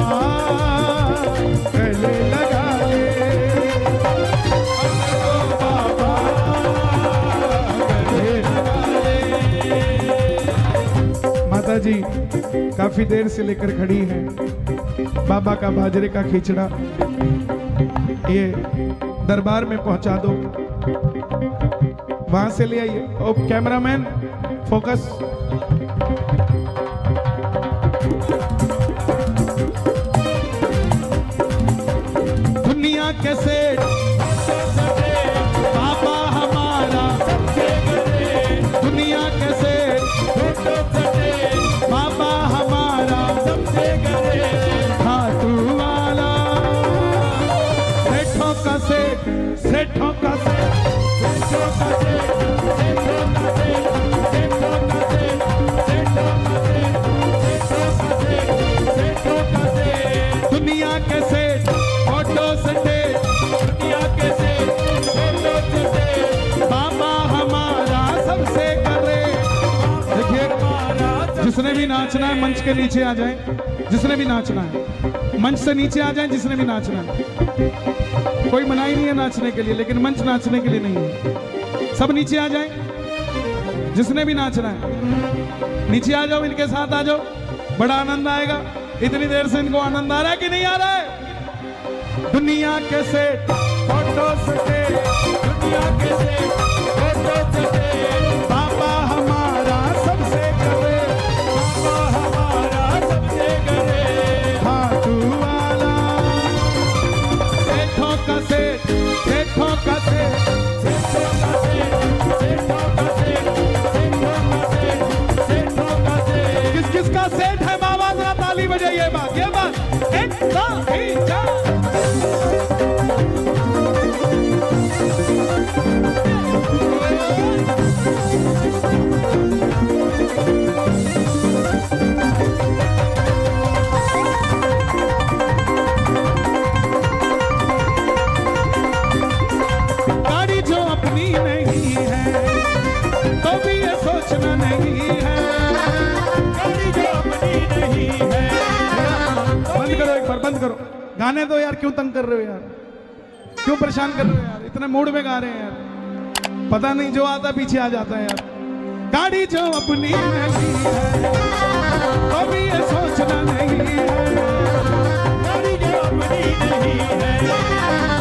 गले लगा ले, अब तो बाबा गले लगा ले। माता जी काफी देर से लेकर खड़ी हैं बाबा का बाजरे का खिचड़ा, ये दरबार में पहुंचा दो, वहां से ले आइए। ओ कैमरामैन फोकस। दुनिया के सेठ बाबा हमारा, दुनिया के सेठ बाबा हमारा, खाटू वाला सेठों का सेठ, सेठों का सेठ, सेठों का सेठ, सेठों का सेठ, सेठों का सेठ, सेठों का सेठ, सेठों का सेठ, दुनिया के सेठ ऑटो स्टेट, दुनिया के सेठ ऑटो स्टेट, बाबा हमारा सबसे करे। देखिए जिसने भी नाचना है मंच के नीचे आ जाए, जिसने भी नाचना है मंच से नीचे आ जाए, जिसने भी नाचना है। कोई मनाही नहीं है नाचने के लिए, लेकिन मंच नाचने के लिए नहीं है। सब नीचे आ जाए, जिसने भी नाचना है नीचे आ जाओ, इनके साथ आ जाओ, बड़ा आनंद आएगा। इतनी देर से इनको आनंद आ रहा है कि नहीं आ रहा है? दुनिया के सेठ ऑटो स्टेट, दुनिया के सेठ ऑटो स्टेट, बाबा हमारा सबसे करे, बाबा हमारा सबसे करे। खाटू वाला सेठों का सेठ, सेठों का सेठ, सेठों का सेठ, सेठों का सेठ, सेठों का सेठ, सेठों का सेठ। किस किस का सेठ है बाबा? जरा ताली बजाइए। ये बात एक दो तीन चार। गाड़ी जो अपनी नहीं है तो भी ये सोचना नहीं है, गाड़ी जो अपनी नहीं है। बंद करो एक बार, बंद करो। गाने दो यार, क्यों तंग कर रहे हो यार, क्यों परेशान कर रहे हो यार? इतने मूड में गा रहे हैं यार, पता नहीं जो आता पीछे आ जाता है यार। गाड़ी जो अपनी नहीं है तो भी ये सोचना नहीं है, गाड़ी जो अपनी नहीं है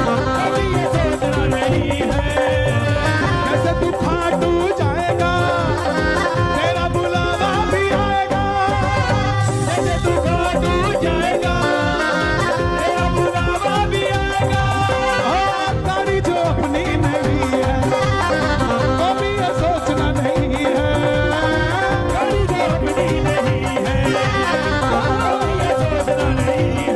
तो भी ये सोचना नहीं है। कैसे तू खाटू जाएगा तेरा बुलावा भी आएगा, कैसे तू खाटू जाएगा तेरा बुलावा भी आएगा। गाड़ी जो अपनी नहीं है तो भी ये सोचना नहीं है, गाड़ी जो अपनी नहीं है तो भी ये सोचना नहीं है।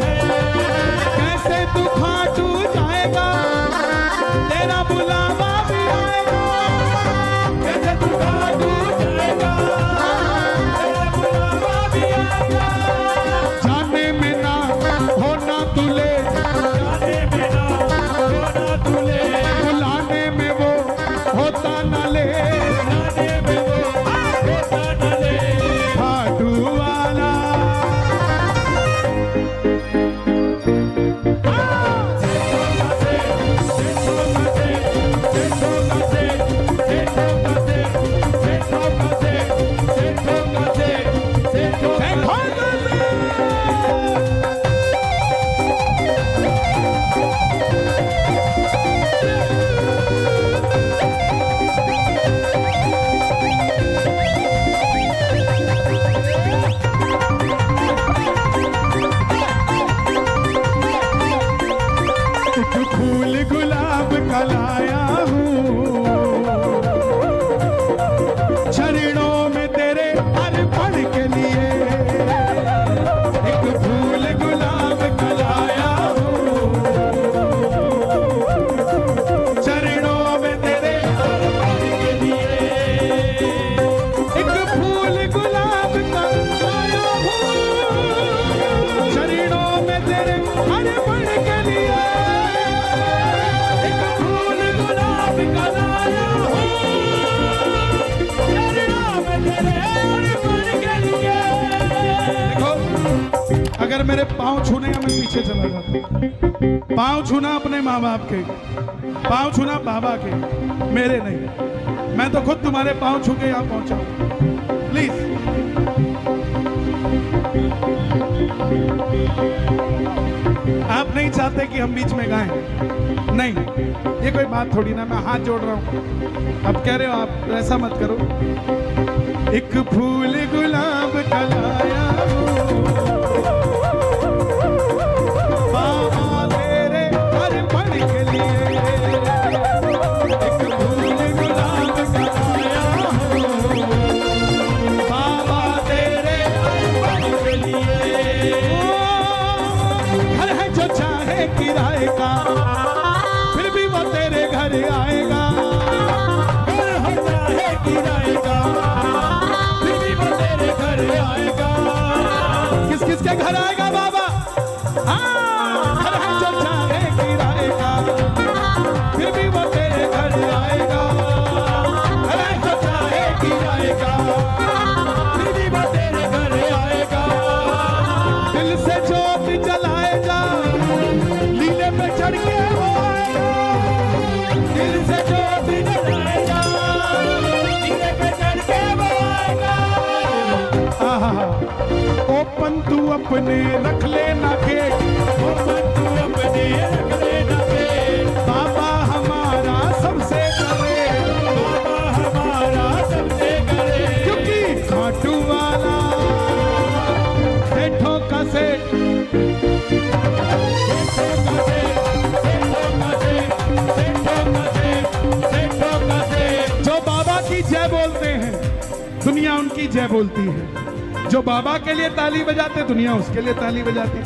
पाँव छूने या मैं पीछे चला जाता। पाँव छूना अपने माँ बाप के, पाँव छूना बाबा के, मेरे नहीं। मैं तो खुद तुम्हारे पाँव छू के यहाँ पहुंचा। प्लीज आप नहीं चाहते कि हम बीच में गाएं? नहीं, ये कोई बात थोड़ी ना, मैं हाथ जोड़ रहा हूं। अब कह रहे हो आप, ऐसा मत करो। एक फूल गुलाब का लाया बाबा तेरे अर्पण के लिए, एक फूल गुलाब का लाया बाबा तेरे अर्पण के लिए। घर है जो चाहे किराए का, फिर भी वो तेरे घर आएगा। घर हो चाहे किराए का, फिर भी वो तेरे घर आएगा। किस किस के घर आएगा बाबा? हाँ, घर है जो चाहे किराए का, फिर भी वो तेरे घर आएगा। घर है जो चाहे किराए का, फिर भी वो तेरे घर आएगा। दिल से ज्योत जलाए जा, लीले पे चढ़ के वो आएगा। दिल से ज्योत जलाए जा, लीले पे चढ़ के वो आएगा। आहा, ओपन तू अपने रख लेना गेट, ओपन तू अपने रख लेना गेट। बाबा हमारा सबसे करे, बाबा हमारा सबसे करे, क्योंकि खाटू वाला सेठों का सेठ, जो बाबा की जय बोलते हैं दुनिया उनकी जय बोलती है। जो बाबा के लिए ताली बजाते दुनिया उसके लिए ताली बजाती।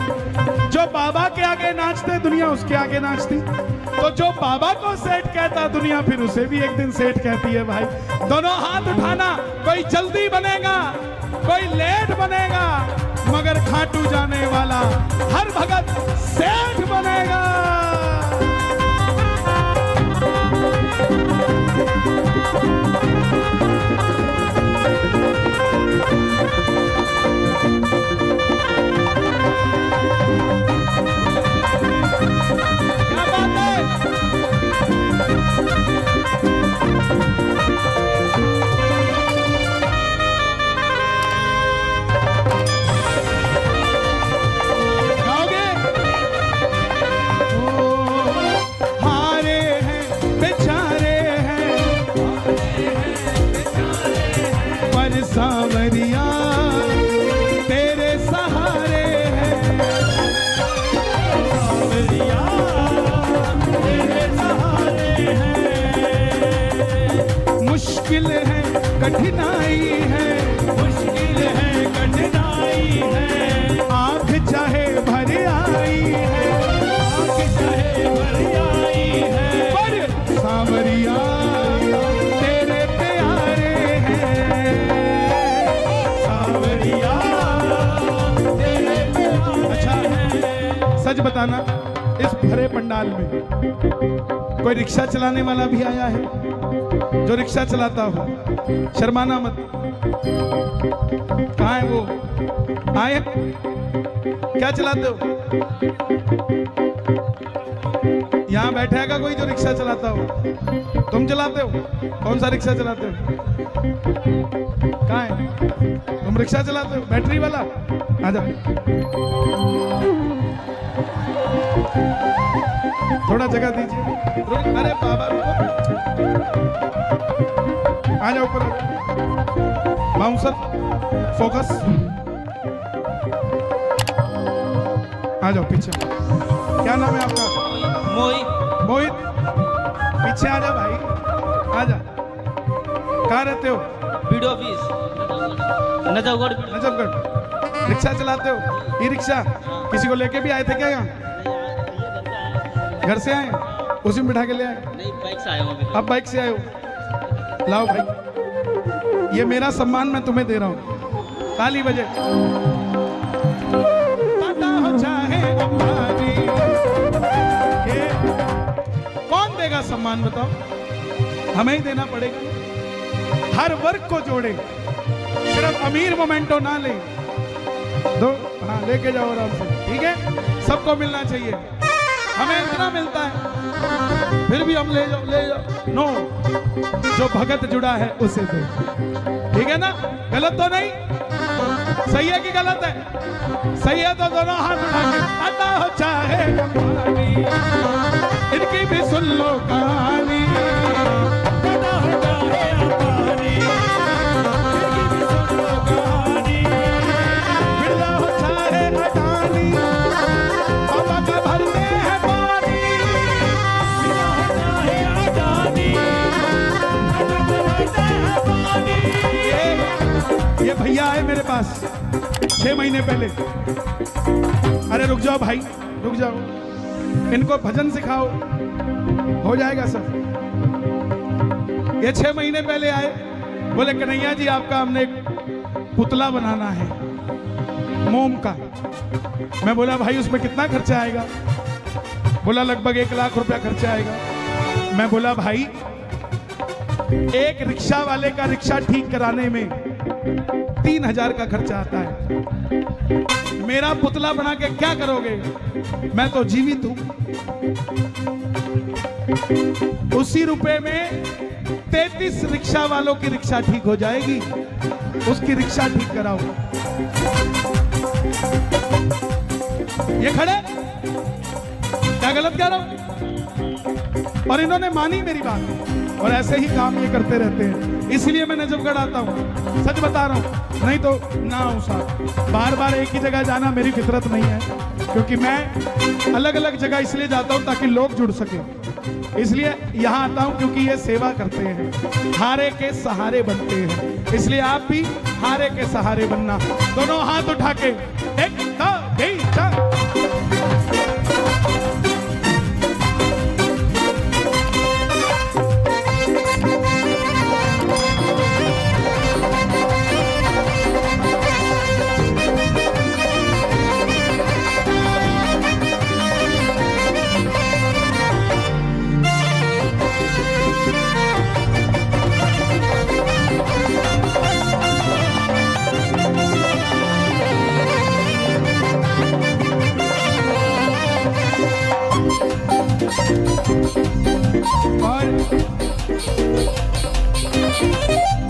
जो बाबा के आगे नाचते दुनिया उसके आगे नाचती। तो जो बाबा को सेठ कहता दुनिया फिर उसे भी एक दिन सेठ कहती है। भाई दोनों हाथ उठाना, कोई जल्दी बनेगा कोई लेट बनेगा, मगर खाटू जाने वाला हर भगत सेठ बनेगा। क्या बात है? गाओगे? हारे हैं बेचारे हैं, पर सांवरिया तेरे सहारे हैं। सांवरिया तेरे सहारे हैं। मुश्किल है कठिनाई है, मुश्किल है कठिनाई है। आंख चाहे भर आई है, आंख चाहे भर आई है, पर सांवरिया तेरे प्यारे हैं। सांवरिया तेरे प्यारे। अच्छा सच बताना, इस भरे पंडाल में कोई रिक्शा चलाने वाला भी आया है? जो रिक्शा चलाता हो शर्माना मत। कहाँ है वो? आए? क्या चलाते हो? यहाँ बैठेगा कोई जो रिक्शा चलाता हो? तुम चलाते हो? कौन सा रिक्शा चलाते हो? कहाँ है? तुम रिक्शा चलाते हो बैटरी वाला? आजा, थोड़ा जगह दीजिए। अरे बाबा आ जाओ ऊपर। बाउंसर फोकस, आ जाओ पीछे। क्या नाम है आपका? मोहित। मोहित, पीछे आ जा भाई, आ जा। कहाँ रहते हो? बीडो ऑफिस नजफगढ़। नजफगढ़। रिक्शा चलाते हो? ई रिक्शा किसी को लेके भी आए थे क्या? यहाँ घर से आए? उसी में बिठा के ले आए? नहीं, बाइक से आया हूँ। अब बाइक से आए हो? लाओ भाई, ये मेरा सम्मान मैं तुम्हें दे रहा हूँ। ताली बजे। पता हो चाहे अंबानी, ये कौन देगा सम्मान बताओ? हमें ही देना पड़ेगा। हर वर्ग को जोड़े, सिर्फ अमीर मोमेंटो ना ले दो। हाँ लेके जाओ आराम से। ठीक है, सबको मिलना चाहिए, हमें इतना मिलता है, फिर भी हम ले जाओ ले जाओ, नो, जो भगत जुड़ा है उसे दो, ठीक है ना? गलत तो नहीं, सही है कि गलत है? सही है तो दोनों हाथ उठा के अदा हो चाहे कहानी, इनकी भी सुन लो कहानी, अदा हो चाहे अम्बानी, इनकी भी सुन लो कहानी, बिरला हो चाहे अडानी, बाबा का भरते हैं पानी, बिरला हो चाहे अडानी, बाबा का भरते हैं पानी। ये भैया आए मेरे पास 6 महीने पहले, अरे रुक जाओ भाई, रुक जाओ, इनको भजन सिखाओ, हो जाएगा सर। ये 6 महीने पहले आए, बोले कन्हैया जी आपका हमने एक पुतला बनाना है मोम का। मैं बोला भाई उसमें कितना खर्चा आएगा? बोला लगभग 1 लाख रुपया खर्चा आएगा। मैं बोला भाई एक रिक्शा वाले का रिक्शा ठीक कराने में 3000 का खर्चा आता है, मेरा पुतला बना के क्या करोगे? मैं तो जीवित हूं। उसी रुपए में 33 रिक्शा वालों की रिक्शा ठीक हो जाएगी, उसकी रिक्शा ठीक कराओ। ये खड़े, क्या गलत कह रहा हूं? और इन्होंने मानी मेरी बात, और ऐसे ही काम ये करते रहते हैं। इसलिए मैं नजफगढ़ आता हूँ, सच बता रहा हूँ, नहीं तो ना हूँ साहब। बार बार एक ही जगह जाना मेरी फितरत नहीं है, क्योंकि मैं अलग अलग जगह इसलिए जाता हूँ ताकि लोग जुड़ सके, इसलिए यहाँ आता हूँ क्योंकि ये सेवा करते हैं, हारे के सहारे बनते हैं। इसलिए आप भी हारे के सहारे बनना। दोनों हाथ उठा के 1 2 3 4।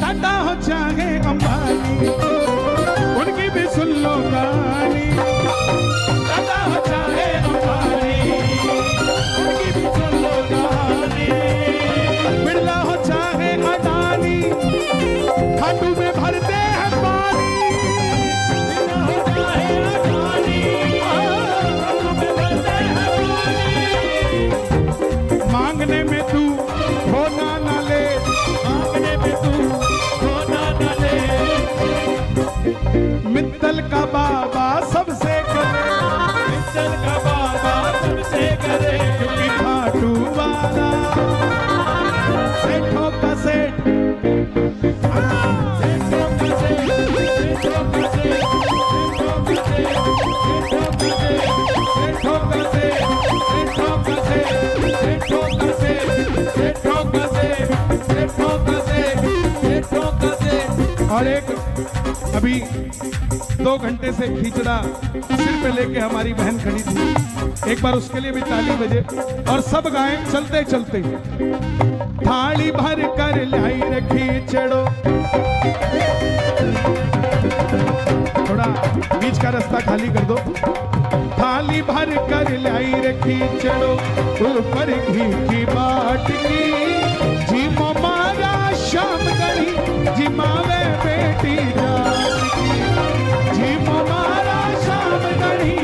टाटा हो चाहे अंबानी, उनकी भी सुन लो कहानी, टाटा हो चाहे अंबानी, उनकी भी सुन लो कहानी, बिरला हो चाहे अडानी, खाटू में भरते हैं पानी, बिरला हो चाहे अडानी, खाटू में भरते हैं पानी। मांगने में तू होना ना ले, मांगने में तू होना न ले, मित्तल का बाबा सबसे करे, मित्तल का बाबा सबसे करे, क्योंकि खाटू वाला सेठों का सेठ, सेठों का सेठ, सेठों का सेठ, सेठों का सेठ, सेठों का सेठ, सेठों का सेठ, सेठों का सेठ, सेठों का सेठ, सेठों का सेठ। और एक अभी 2 घंटे से खिचड़ा सिर पे लेके हमारी बहन खड़ी थी, एक बार उसके लिए भी ताली बजे और सब गाएं चलते चलते। थाली भर कर लाई रखी खिचड़ो, थोड़ा बीच का रास्ता खाली कर दो। थाली भर कर लाई रखी खिचड़ो, ऊपर घी की बाटली, जी मारा शाम गढ़ी, जी मावे बेटी जानकी, जी मारा शाम गढ़ी,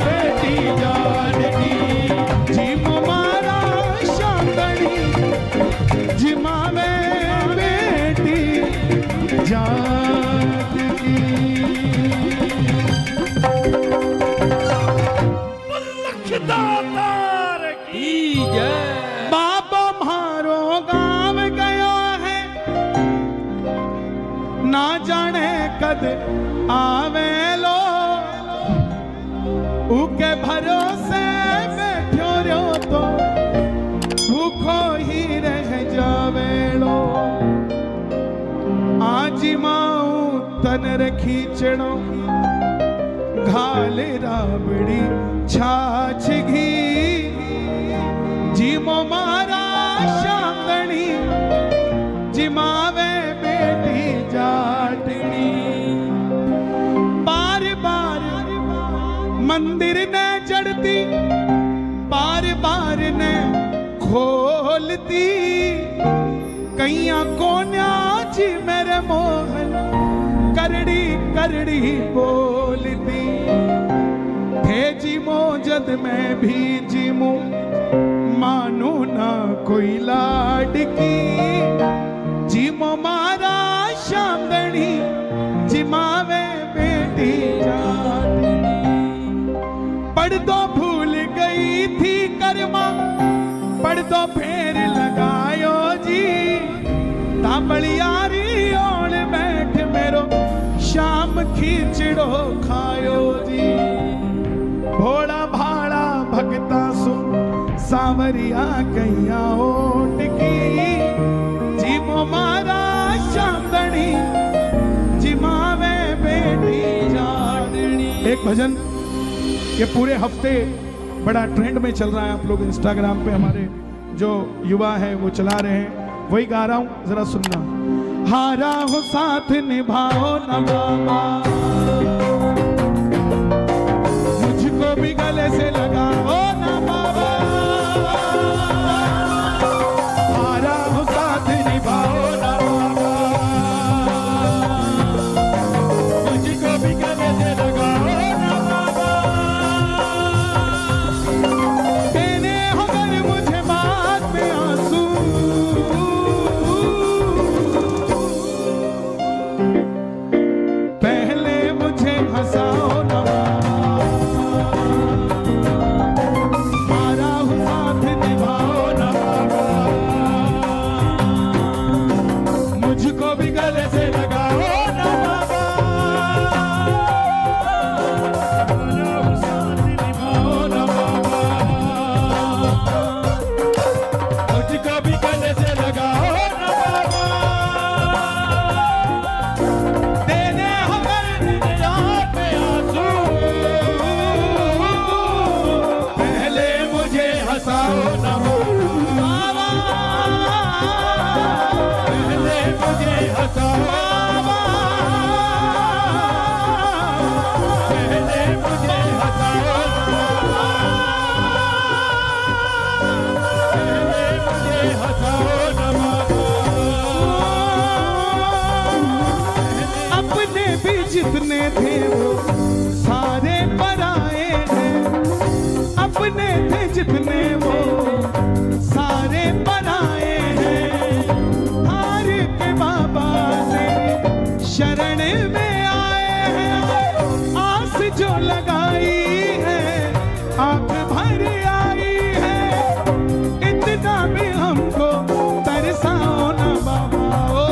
बेटी जानकी, जी मारा शाम गढ़ी, जी मावे बेटी जानकी। दातार की जय। बाप म्हारो गाँव गयो है, ना जाने कद आवे लो, उके भरोसे बैठो रो तो भूखो ही रह जावे लो। आज माऊ तन रखी चढ़ो, घाल राबड़ी छाछ घी जीमो मारा शांगणी जिमावे बेटी जाटनी बार बार मंदिर ने जड़ती बार बार ने खोलती कैया कोन्या जी मेरे मोहन करड़ी करड़ी बोलती थे जीमो जद मैं भी जीमू मानू ना कोई लाडकी जीमो मारा शांदनी जिमावे बेटी जाटनी पढ़ दो भूल गई थी कर्मा पढ़ दो फेर लगायो जी ताबड़ियारी ओढ़ बैठ मेरो शाम खींचड़ो खायो जी भोला भाड़ा भगता सु सावरिया कैया ओट की जीमो मारा शांदनी जिमावे बेटी जाटनी। एक भजन ये पूरे हफ्ते बड़ा ट्रेंड में चल रहा है, आप लोग इंस्टाग्राम पे हमारे जो युवा है वो चला रहे हैं, वही गा रहा हूं, जरा सुनना। हारा हो साथ निभाओ ना बाबा मुझको भी गले से लगाओ ना बाबा हारा हो साथ निभाओ ना बाबा मुझको भी गले से लगाओ ना बाबा देने हो अगर मुझे बात में आंसू पहले मुझे हंसाओ ना मारा हूँ साथ निभाओ ना मुझको भी गले से लगाओ ना बाबा मारा हूँ साथ निभाओ ना बाबा मुझको भी गले से लगाओ ना बाबा देने हो मेरे याद में आंसू पहले मुझे हंसाओ ना बाबा पहले मुझे हंसाओ पहले मुझे हंसाओ पहले मुझे हंसाओ ना अपने भी जितने थे वो सारे पराए हैं अपने थे जितने वो सारे पराए हैं हार के बाबा से शरण में आए हैं आस जो लगाई है आंख भर आई है इतना भी हमको तरसाओ ना बाबा ओ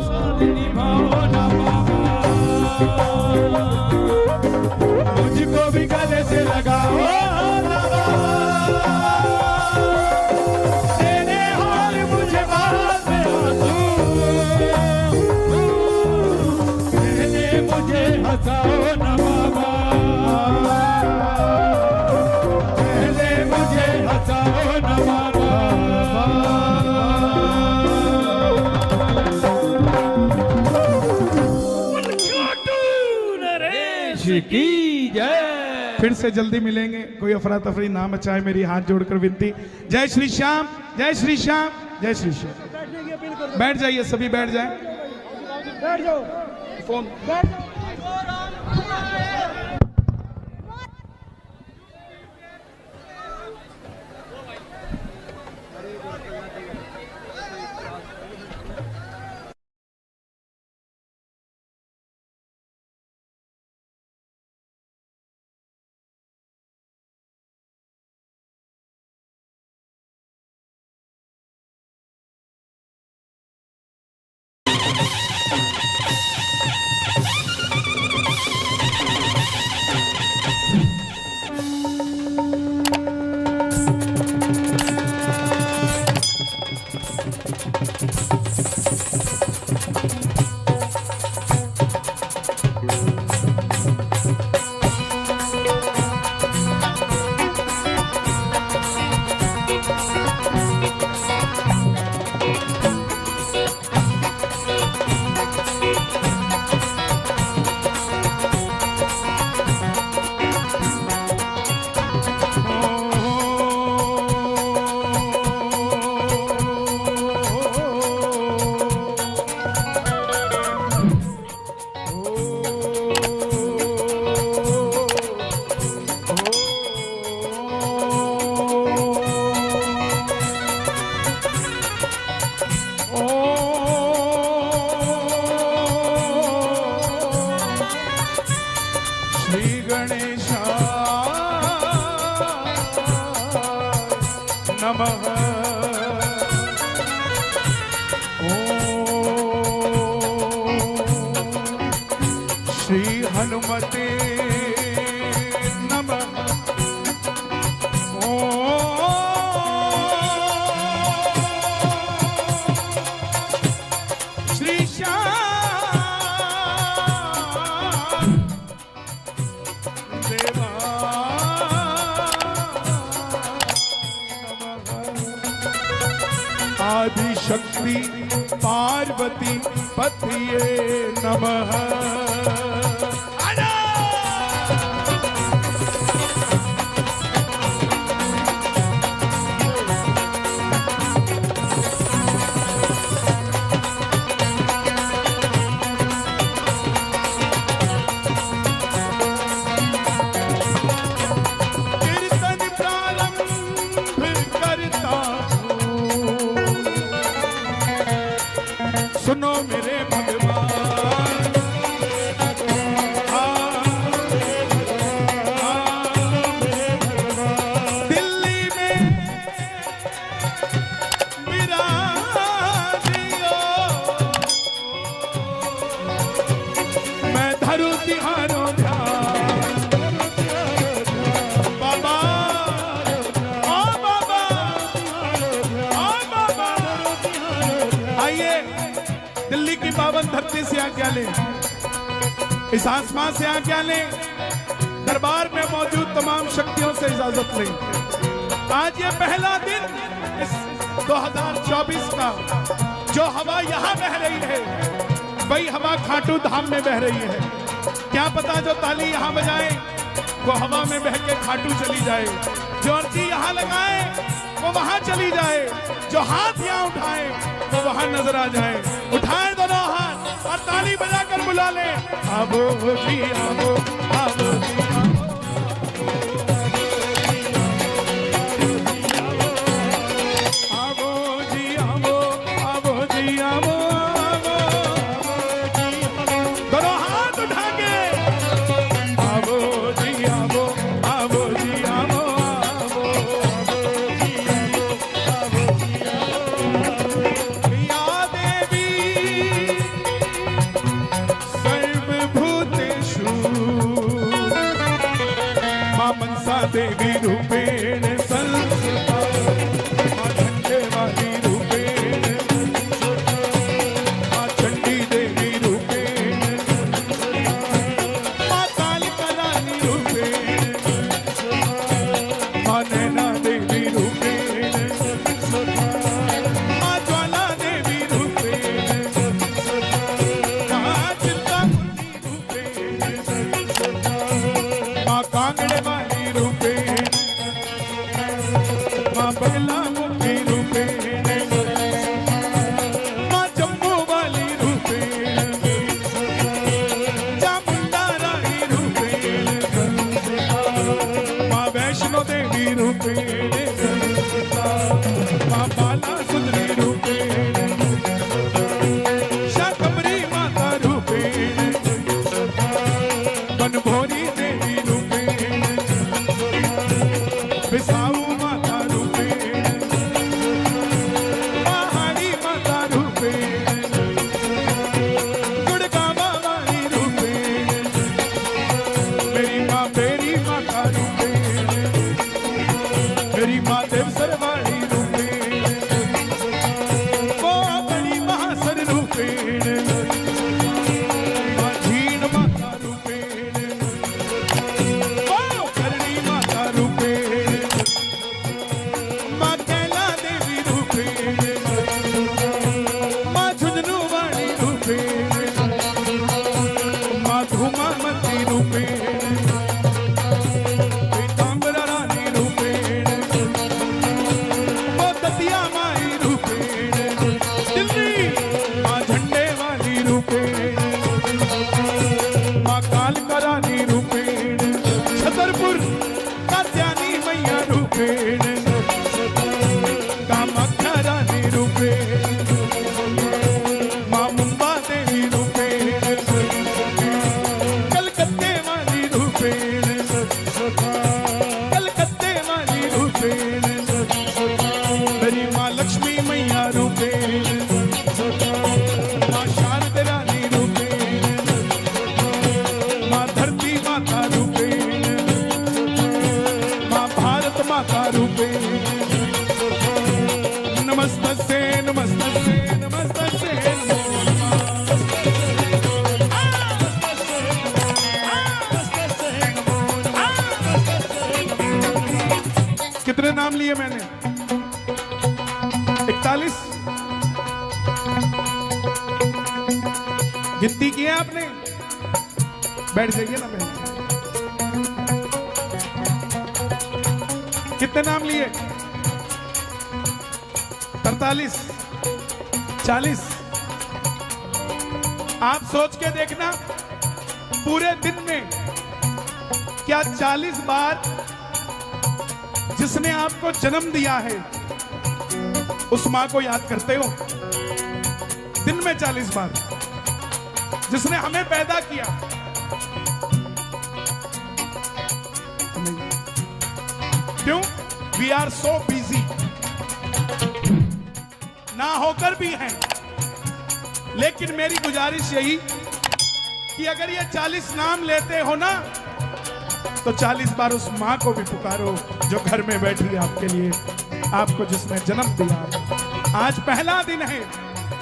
साथ निभाओ ना बाबा मुझको भी गले से लगाओ ना बाबा तेरे हाल मुझे बात में आंसू पहले मुझे हंसाओ ना बाबा पहले मुझे हंसाओ ना बाबा नरेश की जय। फिर से जल्दी मिलेंगे, कोई अफरा तफरी ना मचाए, मेरी हाथ जोड़कर विनती। जय श्री श्याम, जय श्री श्याम, जय श्री श्याम। बैठ जाइए, सभी बैठ जाएं। बैठ जाओ फोन बैठ जाओ नमः। श्री हनुमते नमः। श्री श्याम देवा नमः। आदि शक्ति पार्वती पतिये नमः। सुनो मेरे भगवान, दिल्ली में विराजियो, मैं धरूं तिहारो ध्यान। बाबा ओ बाबा ओ बाबा, आइए दिल्ली की पावन धरती से आज्ञा लें, इस आसमान से आज्ञा लें, दरबार में मौजूद तमाम शक्तियों से इजाजत लें। आज ये पहला दिन इस 2024 का, जो हवा यहाँ बह रही है वही हवा खाटू धाम में बह रही है। क्या पता जो ताली यहाँ बजाए वो हवा में बह के खाटू चली जाए, जो अर्जी यहाँ लगाए वो वहां चली जाए, जो हाथ यहाँ उठाए वो वहां नजर आ जाए। उठाए दोनों हाथ और ताली बजाकर बुला ले, आबो जी आबो, आबो जी आबो, आबो जी आबो, आबो जी आबो, दोनों हाथ उठा के आबो जी आबो, आबो जी आबो, देवी रूपेण संस्था, मां झंडे वाली रूपेण, मां चंडी देवी रूपेण, मां कालिका रानी रूपेण, मां नैना देवी रूपेण, मां ज्वाला देवी रूपेण, मां चिंतामणि रूपेण, मां कांगड़े वाली मां बगला मुखी रूपेण, मां जम्मू वाली रूपेण, चामुंडा रानी रूपेण, मां वैष्णो देवी रूपेण, मां बाला सुंदरी रूपेण, शाकंभरी माता रूपेण, बनभोरी देवी रूपेण, बिसाऊ कलकत्ते वाली रूपेण कितने नाम लिए मैंने? 41 गिनती की है आपने? बैठ जाइए ना बहन। कितने नाम लिए? 43 40। आप सोच के देखना पूरे दिन में क्या 40 बार जिसने आपको जन्म दिया है उस मां को याद करते हो? दिन में 40 बार जिसने हमें पैदा किया। क्यों? वी आर सो बिजी, ना होकर भी हैं। लेकिन मेरी गुजारिश यही कि अगर ये 40 नाम लेते हो ना तो 40 बार उस मां को भी पुकारो जो घर में बैठी है आपके लिए, आपको जिसने जन्म दिया। आज पहला दिन है,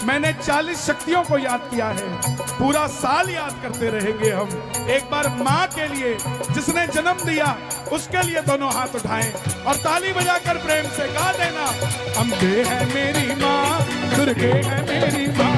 मैंने 40 शक्तियों को याद किया है। पूरा साल याद करते रहेंगे हम। एक बार मां के लिए जिसने जन्म दिया उसके लिए दोनों हाथ उठाएं और ताली बजाकर प्रेम से गा देना, अम्बे है मेरी मां, दुर्गे है मेरी मां।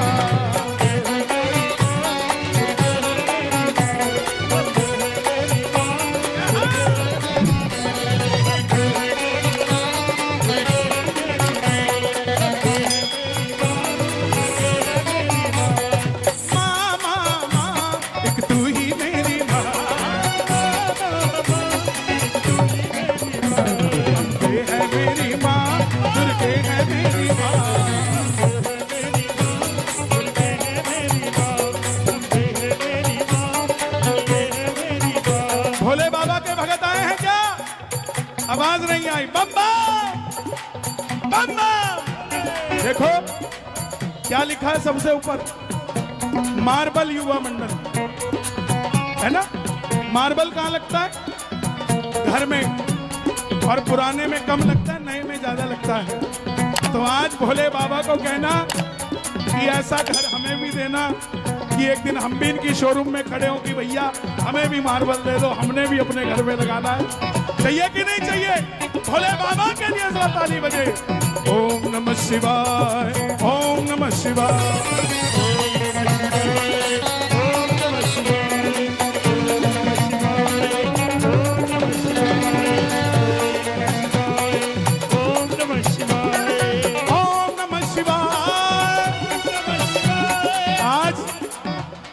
आवाज नहीं आई। बम बम बम बम। देखो क्या लिखा है सबसे ऊपर, मार्बल युवा मंडल, है ना? मार्बल कहाँ लगता है? घर में, और पुराने में कम लगता है, नए में ज्यादा लगता है। तो आज भोले बाबा को कहना कि ऐसा घर हमें भी देना कि एक दिन हम भी इनकी शोरूम में खड़े हो कि भैया हमें भी मार्बल दे दो, हमने भी अपने घर में लगाना है। चाहिए कि नहीं चाहिए? भोले बाबा के लिए जरा ताली बजे। ओम नमः शिवाय, ओम नमः शिवाय।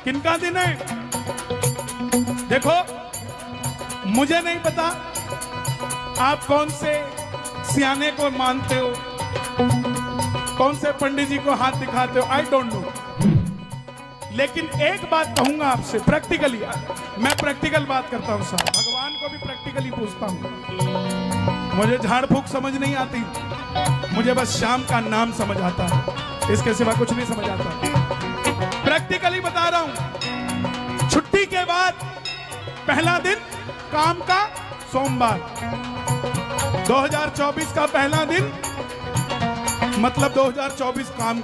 किनका दिन है? देखो मुझे नहीं पता आप कौन से सियाने को मानते हो, कौन से पंडित जी को हाथ दिखाते हो, आई डोंट नो। लेकिन एक बात कहूंगा आपसे प्रैक्टिकली, मैं प्रैक्टिकल बात करता हूं साहब, भगवान को भी प्रैक्टिकली पूछता हूं। मुझे झाड़ फूक समझ नहीं आती, मुझे बस शाम का नाम समझ आता है, इसके सिवा कुछ नहीं समझ आता। प्रैक्टिकली बता रहा हूं, छुट्टी के बाद पहला दिन काम का, सोमवार 2024 का पहला दिन, मतलब 2024 काम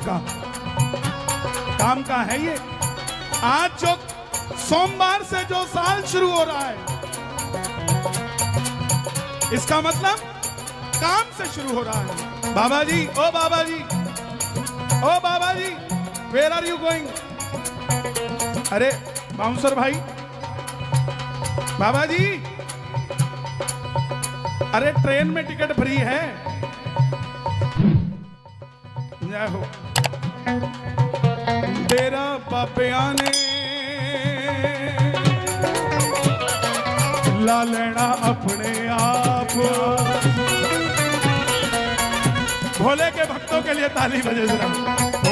का है ये। आज जो सोमवार से जो साल शुरू हो रहा है, इसका मतलब काम से शुरू हो रहा है। बाबा जी, ओ बाबा जी, ओ बाबा जी, वेयर आर यू गोइंग? अरे बाउंसर भाई, बाबा जी, अरे ट्रेन में टिकट फ्री है। जय हो। तेरा बापिया ने ला लेना अपने आप। भोले के भक्तों के लिए ताली बजे जरा।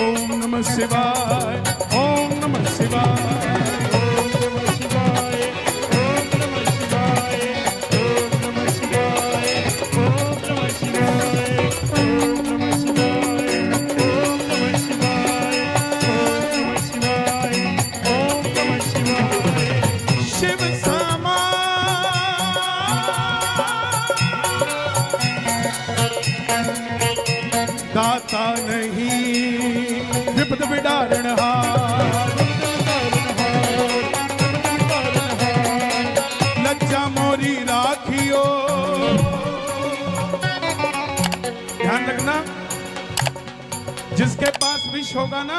ओम नमः शिवाय, ओम नमः शिवाय, ओम नमः शिवाय, ओम नमः शिवाय, ओम नमः शिवाय, ओम नमः शिवाय, ओम नमः शिवाय, ओम नमः शिवाय, ओम नमः शिवाय। शिव समा दाता नहीं, विपद विदारणहार, लज्जा मोरी राखियो, जिसके पास विष होगा ना,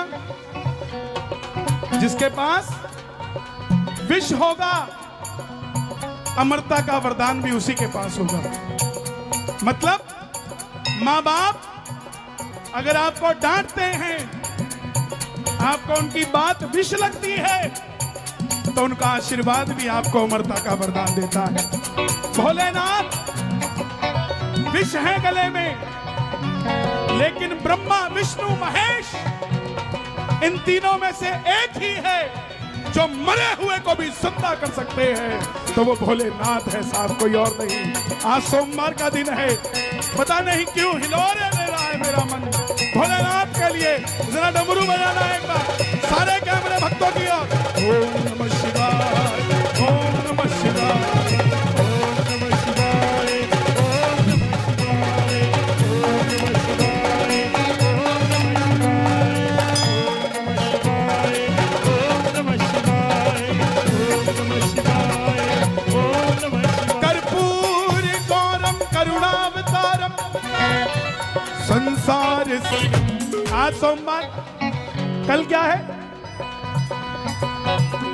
जिसके पास विष होगा, अमरता का वरदान भी उसी के पास होगा। मतलब माँ बाप अगर आपको डांटते हैं, आपको उनकी बात विष लगती है, तो उनका आशीर्वाद भी आपको अमरता का वरदान देता है। भोलेनाथ विष है गले में, लेकिन ब्रह्मा विष्णु महेश इन तीनों में से एक ही है जो मरे हुए को भी जिंदा कर सकते हैं, तो वो भोलेनाथ है साहब, कोई और नहीं। आज सोमवार का दिन है, पता नहीं क्यों हिलोरे ले रहा है मेरा मन भोलेनाथ के लिए। जरा डमरू बजाना एक बार सारे कैमरे भक्तों की ओर। ओम नमः शिवाय, ओम नमः शिवाय, ओम नमः शिवाय, ओम नमः शिवाय, ओम नमः शिवाय, ओम नमः शिवाय, ओम नमः शिवाय, ओम नमः शिवाय, ओम नमः शिवाय। कर्पूर गौरम करुणावतारम संसार से। आज सोमवार, कल क्या है?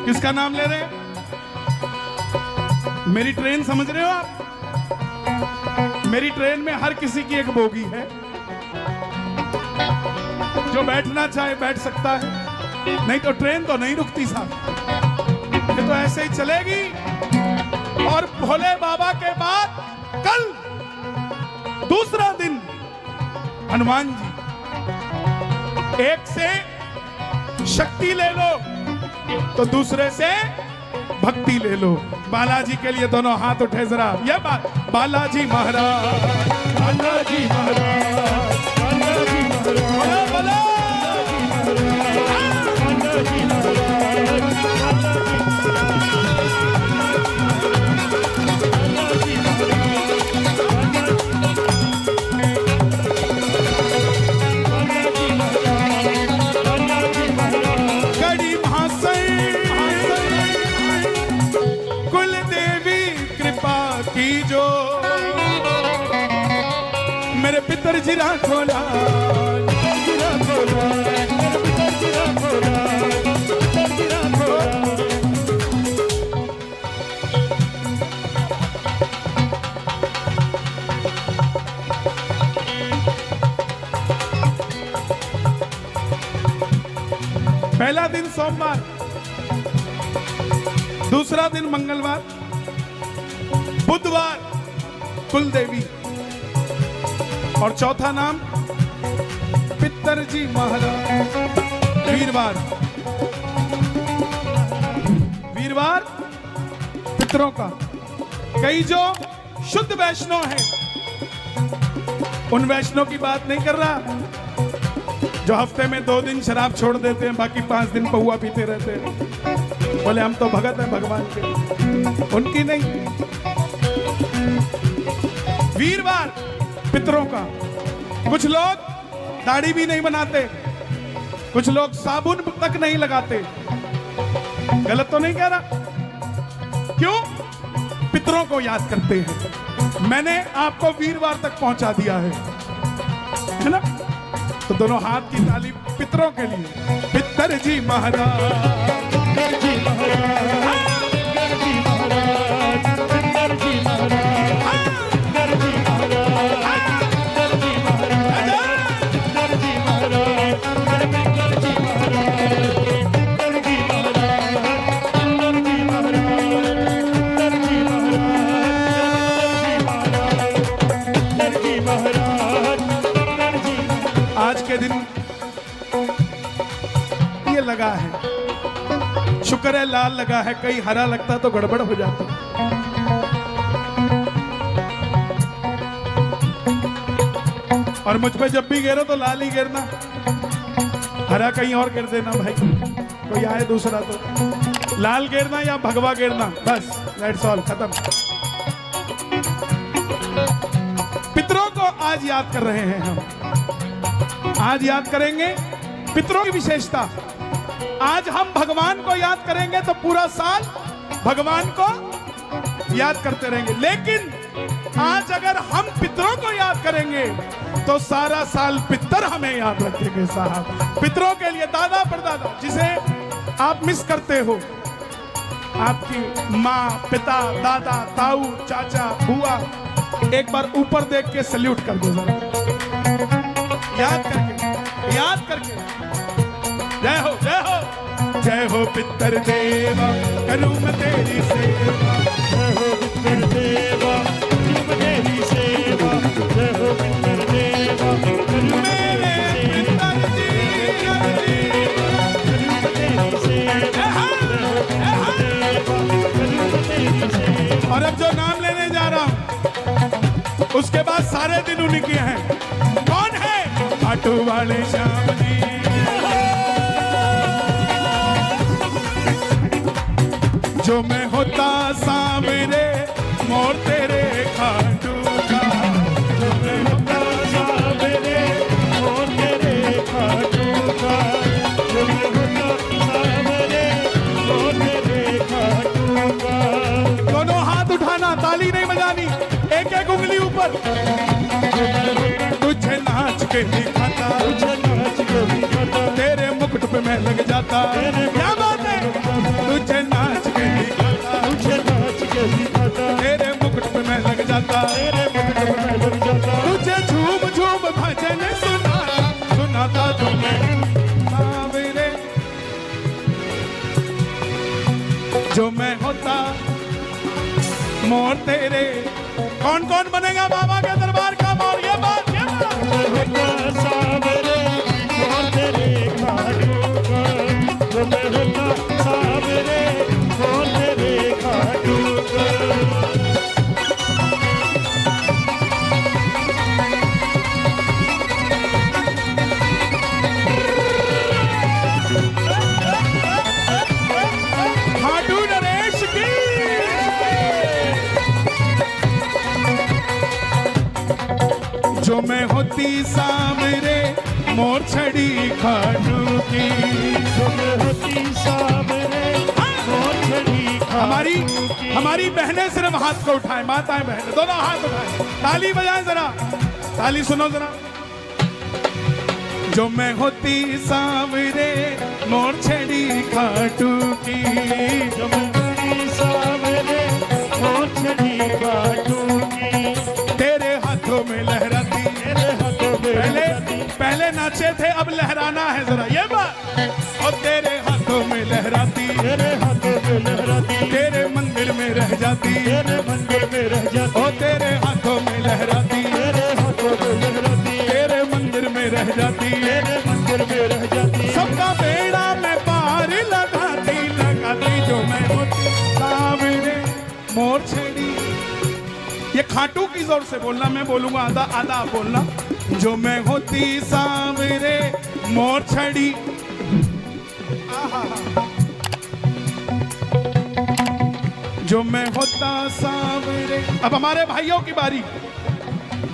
किसका नाम ले रहे हैं? मेरी ट्रेन समझ रहे हो आप? मेरी ट्रेन में हर किसी की एक बोगी है, जो बैठना चाहे बैठ सकता है, नहीं तो ट्रेन तो नहीं रुकती साहब, ये तो ऐसे ही चलेगी। और भोले बाबा के बाद कल दूसरा दिन हनुमान जी, एक से शक्ति ले लो तो दूसरे से भक्ति ले लो। बालाजी के लिए दोनों हाथ उठे जरा, ये बात। बालाजी महाराज, बालाजी महाराज, बालाजी महाराज, बोलो बोलो। बालाजी गड़ी भाषण कुल देवी कृपा की जो, मेरे पितर जी राखोला, पहला दिन सोमवार, दूसरा दिन मंगलवार, बुधवार कुल देवी, और चौथा नाम पितर जी महाराज। वीरवार, वीरवार पितरों का। कई जो शुद्ध वैष्णव हैं, उन वैष्णव की बात नहीं कर रहा जो हफ्ते में 2 दिन शराब छोड़ देते हैं, बाकी 5 दिन पहुआ पीते रहते हैं, बोले हम तो भगत हैं भगवान के, उनकी नहीं। वीरवार पितरों का। कुछ लोग दाढ़ी भी नहीं बनाते, कुछ लोग साबुन तक नहीं लगाते। गलत तो नहीं कह रहा? क्यों? पितरों को याद करते हैं। मैंने आपको वीरवार तक पहुंचा दिया है ना? तो दोनों हाथ की ताली पितरों के लिए। पितर जी महाराज, पितर जी महाराज, पितर जी महाराज, पितर जी महाराज, पितर जी महाराज, पितर जी महाराज, पितर जी महाराज, पितर जी महाराज, पितर जी महाराज, पितर जी महाराज, पितर जी महाराज, पितर जी। आज के दिन ये लगा है, शुक्र है लाल लगा है, कहीं हरा लगता तो गड़बड़ हो जाती। और मुझ पे जब भी गिरो तो लाल ही गिरना, हरा कहीं और गिर देना भाई, कोई आए दूसरा तो। लाल गिरना या भगवा गिरना, बस दैट्स ऑल, खत्म। पितरों को आज याद कर रहे हैं हम, आज याद करेंगे पितरों की विशेषता। आज हम भगवान को याद करेंगे तो पूरा साल भगवान को याद करते रहेंगे, लेकिन आज अगर हम पितरों को याद करेंगे तो सारा साल पितर हमें याद रखेंगे साहब। पितरों के लिए, दादा परदादा जिसे आप मिस करते हो, आपकी माँ, पिता, दादा, ताऊ, चाचा, बुआ, एक बार ऊपर देख के सल्यूट कर दो जरा, याद करके। जय हो, जय हो, जय हो पितर देवा, करूं मैं तेरी सेवा। जय हो पितर देवा, करूं मैं तेरी सेवा। जय हो पितर देवा, करूं मैं तेरी सेवा। और अब जो नाम लेने जा रहा हूं, उसके बाद सारे दिन उन्हीं के हैं। कौन है? खाटू वाले श्याम जी। जो मैं होता सामने मोर तेरे खाटू का, जो मैं होता सामने मोर तेरे खाटू का, जो मैं होता सामने मोर तेरे खाटू का। दोनों हाथ उठाना, ताली नहीं बजानी, एक एक उंगली ऊपर। तुझे नाच के दिखाता, तुझे नाच के दिखाता, तेरे मुकुट पे मैं लग जाता। क्या बात है? तुझे नाच के दिखाता, तुझे नाच के दिखाता, तेरे मुकुट पे मैं लग जाता। तेरे मुकुट पे मैं लग जाता। तुझे झूम झूम भजन सुनाता तुम्हें सावरे। जो मैं होता मोर तेरे। कौन कौन बनेगा बाबा के दरबार का मोर? ये बात, ये बात। होता सावरे मोर तेरे खाटू का, जो मैं होता सावरे मोर तेरे खाटू का। खाटू नरेश की। जो मैं होती सामरे मोर छड़ी खाटू की। जो मैं होती सावरे मोर छड़ी खाटू की। हमारी बहनें सिर्फ हाथ को उठाएं, माताएं बहनें दोनों हाथ उठाएं, ताली बजाएं जरा, ताली सुनो जरा। जो मैं होती सावरे मोर छड़ी खाटू की। जो मैं होती सावरे मोर छड़ी खाटू की। तेरे हाथों में लहराती। तेरे हाथों में पहले नाचे थे, अब लहराना है जरा, ये बात। और तेरे हाथों में लहराती, तेरे हाथों में लहराती, तेरे मंदिर में रह जाती। तेरे मंदिर में रह जाती। और तेरे हाथों में लहराती, तेरे हाथों में लहराती, तेरे मंदिर में रह जाती। तेरे मंदिर में रह जाती। सबका बेड़ा में पार लगाती लगाती। जो मैं होती सावरे मोर छड़ी। ये खाटू की जोर से बोलना, मैं बोलूंगा आधा आधा आप बोलना। जो मैं होती सावरे मोर छड़ी। जो मैं होता सावरे। अब हमारे भाइयों की बारी।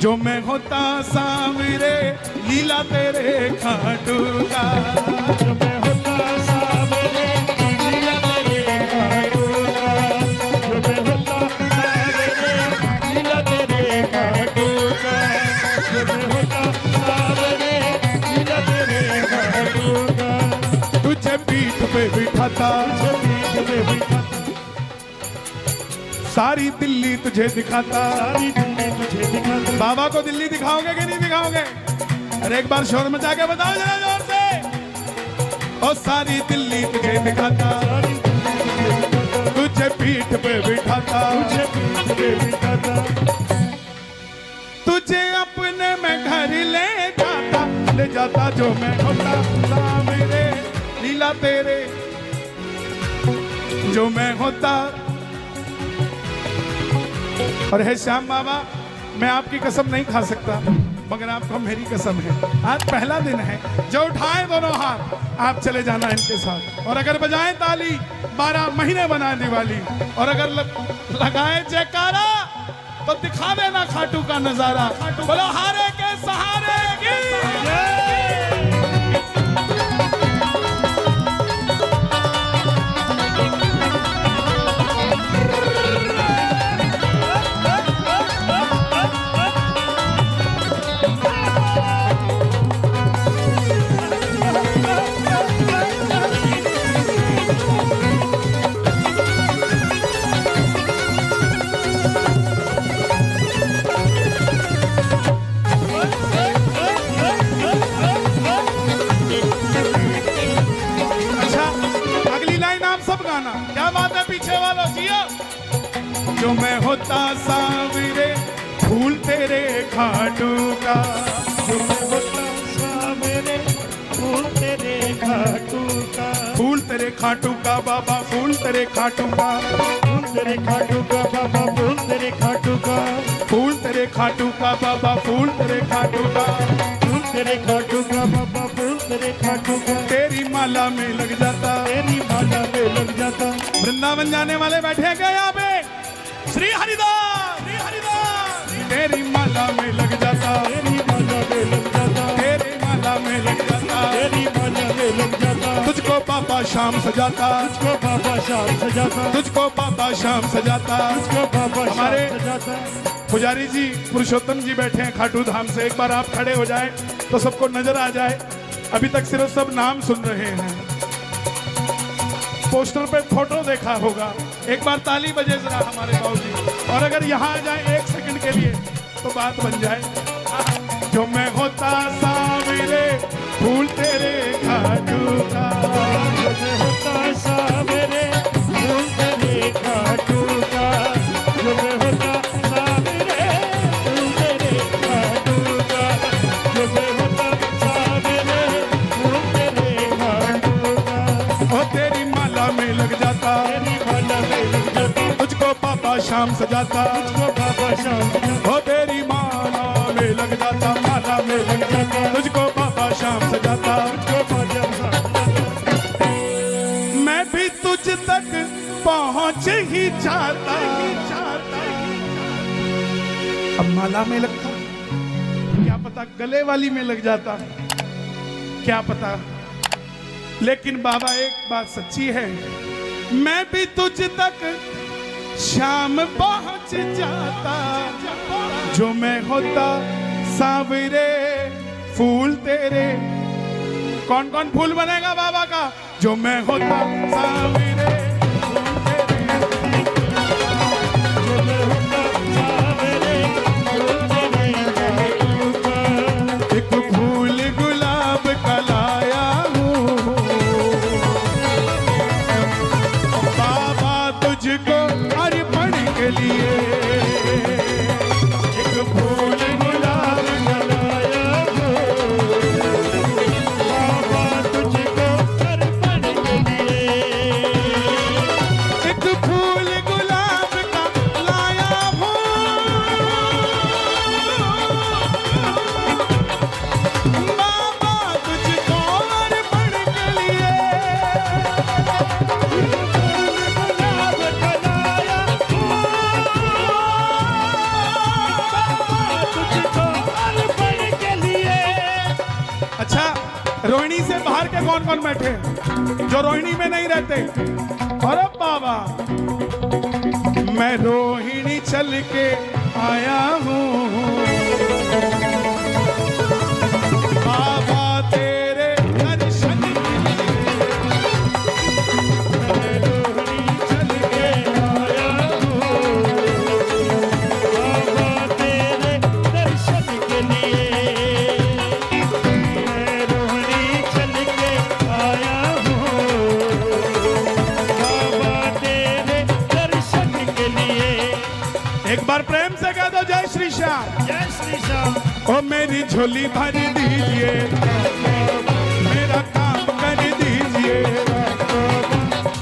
जो मैं होता सावरे लीला तेरे खाटू का। जो मैं होता सावरे लीला तेरे खाटू का। जो मैं होता सावरे लीला तेरे खाटू का। जो मैं होता सावरे लीला तेरे खाटू का। तुझे पीठ पे बिठाता, तुझे पीठ पे बिठाता, सारी दिल्ली तुझे दिखाता। सारी दिल्ली तुझे दिखाता। बाबा को दिल्ली दिखाओगे कि नहीं दिखाओगे? अरे एक बार शोर मचा के बताओ जरा जोर से। और सारी दिल्ली तुझे दिखाता, सारी दिल्ली तुझे दिखाता, तुझे पीठ पे बिठाता। तुझे पीठ पे बिठाता, तुझे अपने में घर ले जाता। जो मैं होता सावरे लीला तेरे। जो मैं होता। और है श्याम बाबा, मैं आपकी कसम नहीं खा सकता, मगर आपको मेरी कसम है। आज पहला दिन है, जो उठाए दोनों हाथ आप चले जाना इनके साथ। और अगर बजाएं ताली, 12 महीने बनाए दिवाली। और अगर लगाए जयकारा तो दिखा देना खाटू का नजारा। बोलो हारे के सहारे की होता सांवरे फूल तेरे खाटू का, जो मैं होता सांवरे फूल तेरे खाटू का, फूल तेरे खाटू का बाबा, फूल तेरे खाटू का, फूल तेरे खाटू का बाबा, फूल तेरे खाटू का, फूल तेरे खाटू का बाबा, फूल तेरे खाटू का, फूल तेरे खाटू का बाबा, फूल तेरे खाटू का, तेरी माला में लग जाता, तेरी माला में लग जाता। वृंदावन जाने वाले बैठे गए यहाँ पे, श्री हरिदास, श्री हरिदास, तेरी माला में लग जाता, तेरी माला में लग जाता, तेरी माला में लग जाता, तेरी माला में लग जाता। तुझको बाबा शाम सजाता, तुझको बाबा शाम सजाता, तुझको बाबा शाम सजाता। तुझको बाबा हमारे शाम सजाता। पुजारी जी पुरुषोत्तम जी बैठे हैं खाटू धाम से, एक बार आप खड़े हो जाए तो सबको नजर आ जाए। अभी तक सिर्फ सब नाम सुन रहे हैं, पोस्टर पे फोटो देखा होगा। एक बार ताली बजे जरा हमारे बाबूजी, और अगर यहाँ आ जाए 1 सेकंड के लिए तो बात बन जाए। जो मैं होता सांवरे फूल तेरे खाटू का, जो मैं होता सांवरे फूल तेरे खाटू का, जो मैं होता सांवरे फूल तेरे खाटू का, जो मैं होता सांवरे फूल तेरे खाटू का। ओ तेरी माला में लग जाता, तेरी माला में लग जाता, तुझको बाबा शाम सजाता, तुझको बाबा शाम सजाता, ओ तेरी माला में लग जाता, माला में लग जाता, तुझको बाबा शाम सजाता। तुझको बाबा शाम सजाता। मैं भी तुझ तक पहुंच ही जाता, अब माला में लगता, क्या पता गले वाली में लग जाता, क्या पता। लेकिन बाबा एक बात सच्ची है, मैं भी तुझ तक शाम पहुंच जाता, जो मैं होता सांवरे फूल तेरे। कौन कौन फूल बनेगा बाबा का? जो मैं होता सांवरे फूल तेरे, जो मैं होता सांवरे फूल तेरे खाटू का, एक फूल गुलाब का लाया हूँ बाबा तुझको अर्पण के लिए, एक फूल गुलाब का लाया हूँ बाबा तुझको अर्पण के लिए, एक फूल गुलाब का लाया हूँ बाबा तुझको अर्पण के लिए, गुलाब का लाया बाबा तुझको अर्पण के लिए। अच्छा, रोहिणी से बाहर के कौन कौन बैठे हैं जो रोहिणी में नहीं रहते? अरे बाबा, मैं रोहिणी चल के आया हूँ बाबा तेरे दर्शन के लिए, मैं रोहिणी चल के आया हूँ बाबा तेरे दर्शन के लिए, मैं रोहिणी चल के आया हूँ बाबा तेरे दर्शन के लिए। एक बार प्रेम से कह दो जय श्री श्याम। जय श्री श्याम। ओ मेरी झोली भर दीजिए, मेरा काम कर दीजिए।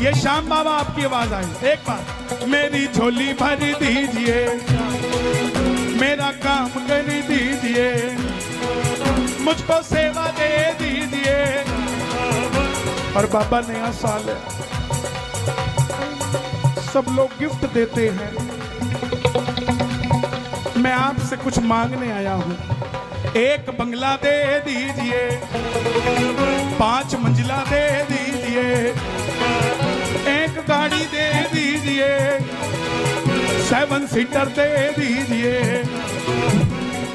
ये श्याम बाबा आपकी आवाज आई, एक बार मेरी झोली भर दीजिए, मेरा काम कर दीजिए, मुझको सेवा दे दीजिए। और बाबा नया साल है, सब लोग गिफ्ट देते हैं, मैं आपसे कुछ मांगने आया हूँ। एक बंगला दे दीजिए, 5 मंजिला दे दीजिए, एक गाड़ी दे दीजिए, 7 सीटर दे दीजिए,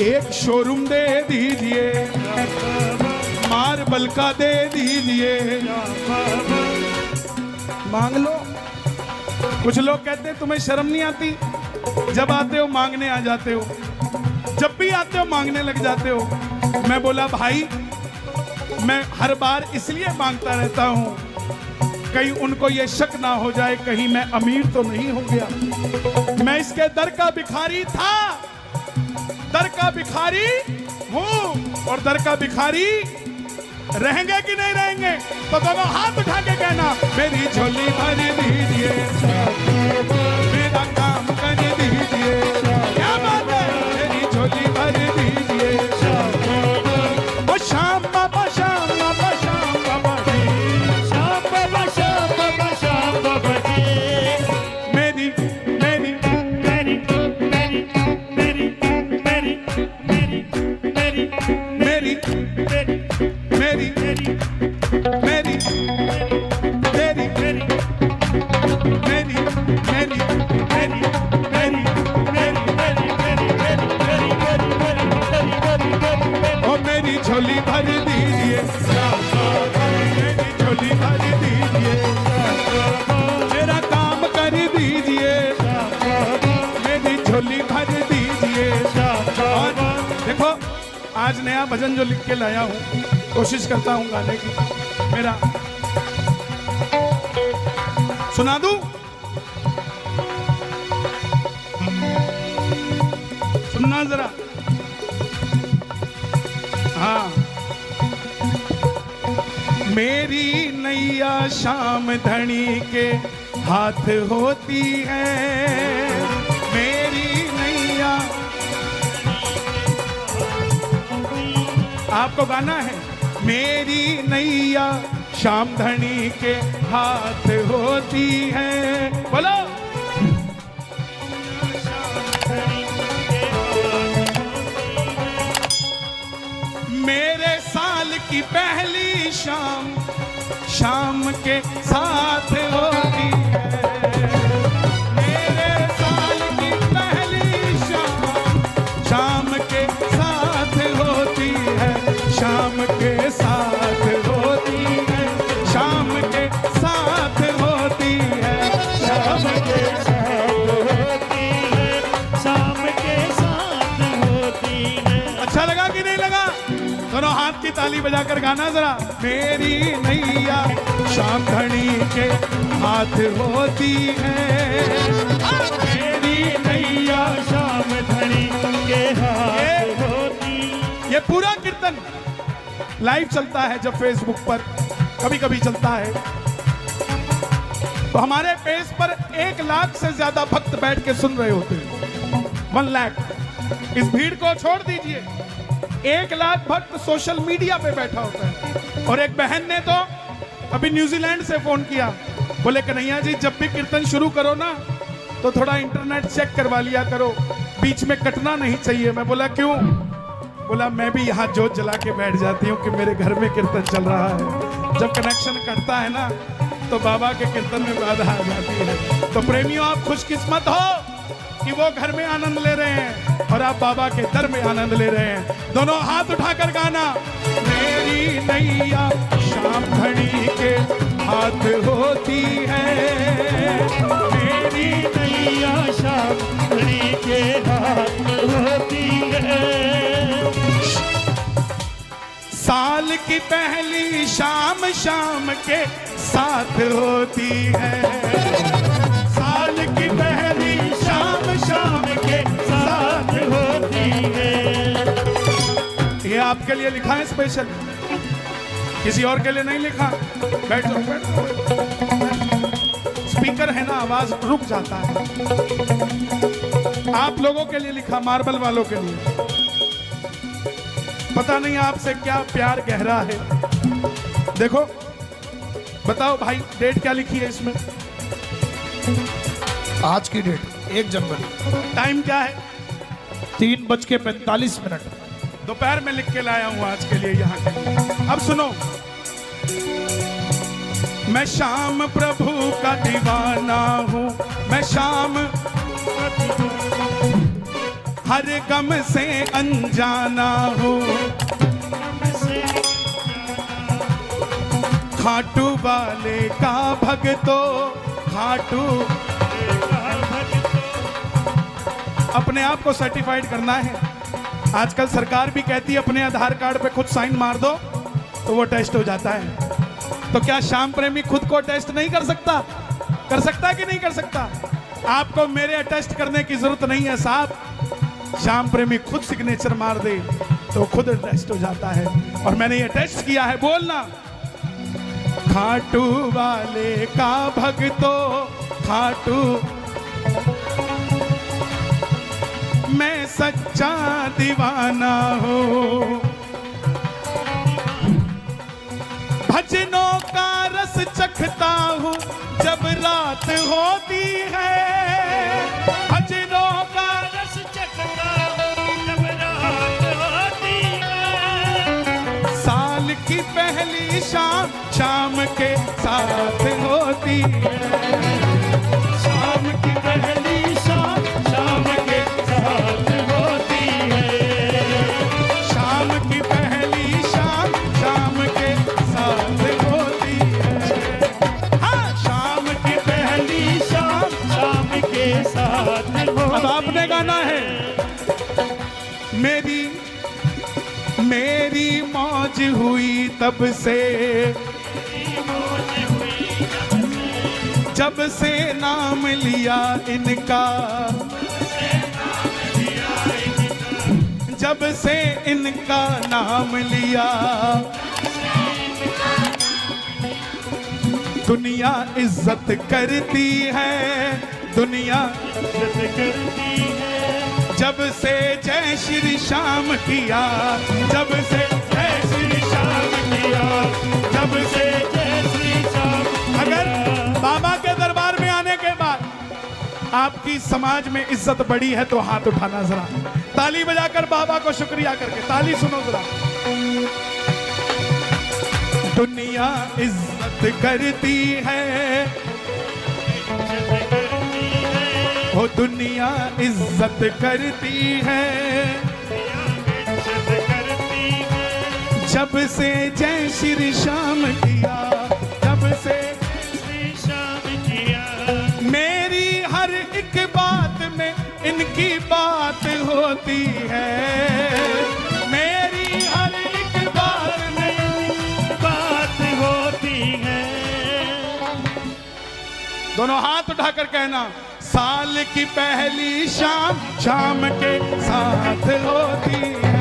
एक शोरूम दे दीजिए, मार्बल का दे दीजिए। मांग लो। कुछ लोग कहते हैं तुम्हें शर्म नहीं आती, जब आते हो मांगने आ जाते हो, जब भी आते हो मांगने लग जाते हो। मैं बोला भाई, मैं हर बार इसलिए मांगता रहता हूँ कहीं उनको ये शक ना हो जाए कहीं मैं अमीर तो नहीं हो गया। मैं मैं इसके दर का भिखारी था, दर का भिखारी हूं और दर का भिखारी रहेंगे कि नहीं रहेंगे? तो दोनों हाथ उठा के कहना, मेरी झोली भर दीजिए, मेरा काम कर दीजिए। क्या बात है? मेरी झोली भर दीजिए। ओ शाम बाबा, शाम बाबा, शाम बाबा जी, श्याम बाबा, श्याम बाबा, श्याम बाबा जी। मेरी मेरी मेरी मेरी मेरी मेरी मेरी मेरी मेरी मेरी मेरी मेरी मेरी तेरी मेरी मेरी मेरी मेरी ओ मेरी झोली भर दीजिए, मेरी झोली भर दीजिए, मेरा काम कर दीजिए, मेरी झोली भर दीजिए। और देखो आज नया भजन जो लिख के लाया हूँ, कोशिश करता हूँ गाने की, मेरा सुना दूं? सुनना जरा। हाँ, मेरी नैया शाम धनी के हाथ होती है, मेरी नैया। आपको गाना है, मेरी नैया शाम धनी के हाथ होती है। बोलो, मेरे साल की पहली शाम शाम के साथ होती है, मेरे साल की पहली शाम शाम के साथ होती है, शाम के साथ होती है, शाम के साथ होती है, शाम के साथ होती है, शाम के साथ होती है। अच्छा लगा कि नहीं लगा? दोनों हाथ की ताली बजाकर गाना जरा। मेरी नैया शाम धनी के हाथ होती है, मेरी नैया शाम धनी के हाथ होती। ये पूरा कीर्तन लाइव चलता है जब फेसबुक पर, कभी कभी चलता है, तो हमारे पेज पर 1 लाख से ज्यादा भक्त बैठ के सुन रहे होते हैं। 1 लाख। इस भीड़ को छोड़ दीजिए, 1 लाख भक्त सोशल मीडिया पे बैठा होता है। और एक बहन ने तो अभी न्यूजीलैंड से फोन किया, बोले कन्हैया जी जब भी कीर्तन शुरू करो ना तो थोड़ा इंटरनेट चेक करवा लिया करो, बीच में कटना नहीं चाहिए। मैं बोला क्यों? बोला मैं भी यहाँ जोत जला के बैठ जाती हूँ कि मेरे घर में कीर्तन चल रहा है, जब कनेक्शन कटता है ना तो बाबा के कीर्तन में बाधा आ जाती है। तो प्रेमियों, आप खुशकिस्मत हो कि वो घर में आनंद ले रहे हैं और आप बाबा के दर में आनंद ले रहे हैं। दोनों हाथ उठाकर गाना, मेरी नैया शाम धनी के हाथ होती है, मेरी नैया शाम धनी के हाथ होती है। साल की पहली शाम शाम के साथ होती है, साल की पहली शाम शाम के साथ होती है। ये आपके लिए लिखा है स्पेशल, किसी और के लिए नहीं लिखा। बैठ जाओ, बैठ जाओ। स्पीकर है ना, आवाज रुक जाता है। आप लोगों के लिए लिखा, मार्बल वालों के लिए। पता नहीं आपसे क्या प्यार गहरा है। देखो, बताओ भाई, डेट क्या लिखी है इसमें? आज की डेट 1 जनवरी, टाइम क्या है? 3:45। दोपहर में लिख के लाया हूं आज के लिए, यहाँ के लिए। अब सुनो, मैं श्याम प्रभु का दीवाना हूँ, मैं श्याम हर गम से अनजाना हूँ, खाटू वाले का भक्तो खाटू। अपने आप को सर्टिफाइड करना है। आजकल सरकार भी कहती है अपने आधार कार्ड पे खुद साइन मार दो तो वो टेस्ट हो जाता है। तो क्या श्याम प्रेमी खुद को टेस्ट नहीं कर सकता? कर सकता है कि नहीं कर सकता? आपको मेरे अटेस्ट करने की जरूरत नहीं है साहब। श्याम प्रेमी खुद सिग्नेचर मार दे तो खुद अटेस्ट हो जाता है, और मैंने ये टेस्ट किया है। बोलना, खाटू वाले का भक्तो खाटू, मैं सच्चा दीवाना हूँ। भजनों का रस चखता हूँ जब रात होती है, भजनों का रस चखता हूँ जब रात होती है। साल की पहली शाम शाम के साथ होती है, शाम की पहली शाम शाम के साथ होती है, शाम की पहली शाम शाम के साथ होती है। हाँ, शाम की पहली शाम शाम के साथ होती। अब आपने गाना है, मेरी मौज हुई तब से, जब से नाम लिया इनका, जब से इनका नाम लिया। दुनिया इज्जत करती है, दुनिया इज्जत करती है। जब से जय श्री श्याम किया, जब से जय श्री श्याम किया, जब से जय श्री श्याम। अगर बाबा के दरबार में आने के बाद आपकी समाज में इज्जत बढ़ी है तो हाथ उठाना जरा, ताली बजाकर बाबा को शुक्रिया करके। ताली सुनो जरा। दुनिया इज्जत करती है, वो दुनिया इज्जत करती है। जब से जय श्री श्याम किया, जब से श्री श्याम किया। मेरी हर एक बात में इनकी बात होती है, मेरी हर एक बात में बात होती है। दोनों हाथ उठाकर कहना, साल की पहली शाम शाम के साथ होती है,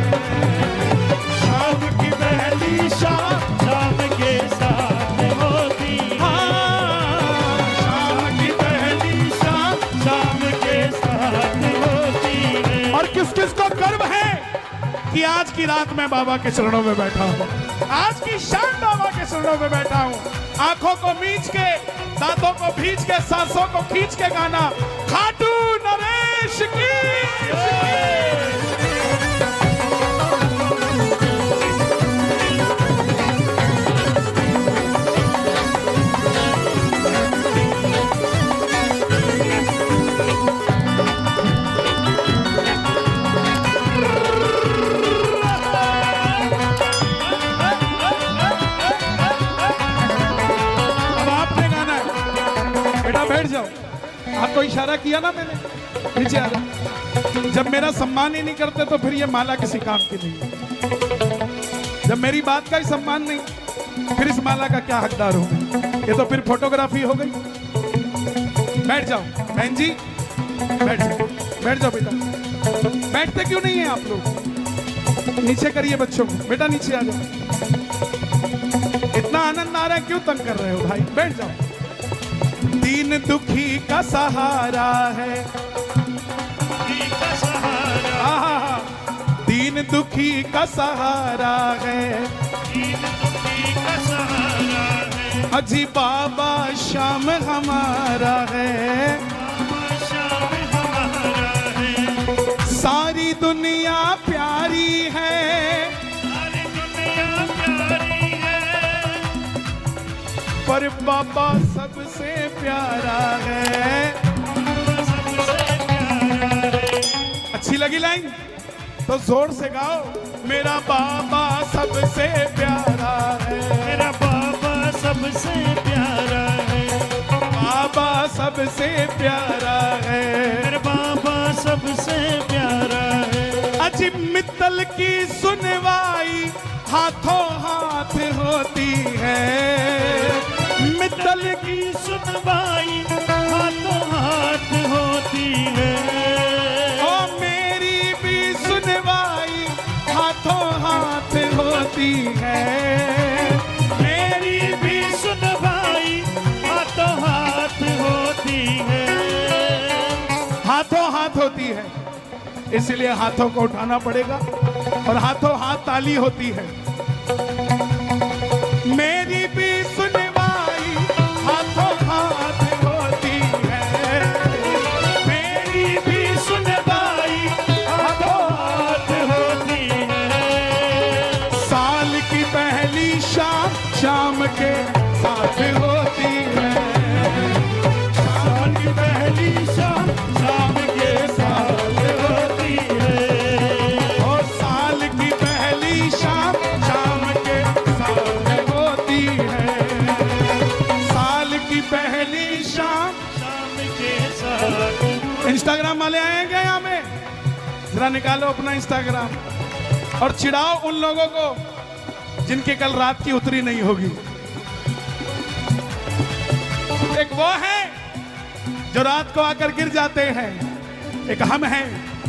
शाम की पहली शाम शाम के साथ होती है। हाँ, शाम की पहली शाम शाम के साथ होती है। और किस किस को गर्व है कि आज की रात मैं बाबा के चरणों में बैठा हूँ, आज की शाम बाबा के चरणों में बैठा हूँ। आंखों को मींच के, दांतों को भींच के, सांसों को खींच के गाना, खाटू नरेश की। बैठ जाओ। आपको इशारा किया ना मैंने, नीचे आ जाओ। जब मेरा सम्मान ही नहीं करते तो फिर ये माला किसी काम की नहीं। जब मेरी बात का ही सम्मान नहीं, फिर इस माला का क्या हकदार हूं? ये तो फिर फोटोग्राफी हो गई। बैठ जाओ बहन जी, बैठ जाओ, बैठ जाओ बेटा। बैठते क्यों नहीं है आप लोग? नीचे करिए बच्चों को, बेटा नीचे आ जाओ। इतना आनंद आ रहा है, क्यों तंग कर रहे हो भाई? बैठ जाओ। दीन दुखी का सहारा है, दीन दुखी का सहारा है, अजी बाबा श्याम हमारा है। सारी दुनिया प्यारी है, पर बाबा सबसे प्यारा है। अच्छी लगी लाइन तो जोर से गाओ, मेरा बाबा सबसे प्यारा है, मेरा बाबा सबसे प्यारा है, बाबा सबसे प्यारा है, मेरा बाबा सबसे प्यारा है। अजी मित्तल की सुनवाई हाथों हाथ होती है, मित्तल की सुनवाई हाथों हाथ भी सुनवाई हाथों हाथ होती है। मेरी भी सुनवाई हाथों हाथ होती है। हाथों हाथ होती है, इसलिए हाथों को उठाना पड़ेगा और हाथों हाथ ताली होती है। मेरी भी सुनवाई हाथों हाथ होती है। मेरी भी सुनवाई हाथों हाथ होती है। साल की पहली शाम शाम के साथ होती है। साल की पहली शाम शाम के साथ होती है। और साल की पहली शाम शाम के साथ होती है। साल की पहली शाम। शाम के साथ। इंस्टाग्राम वाले आएंगे यहाँ में, जरा निकालो अपना इंस्टाग्राम और चिढ़ाओ उन लोगों को जिनकी कल रात की उतरी नहीं होगी। एक वो है जो रात को आकर गिर जाते हैं, एक हम हैं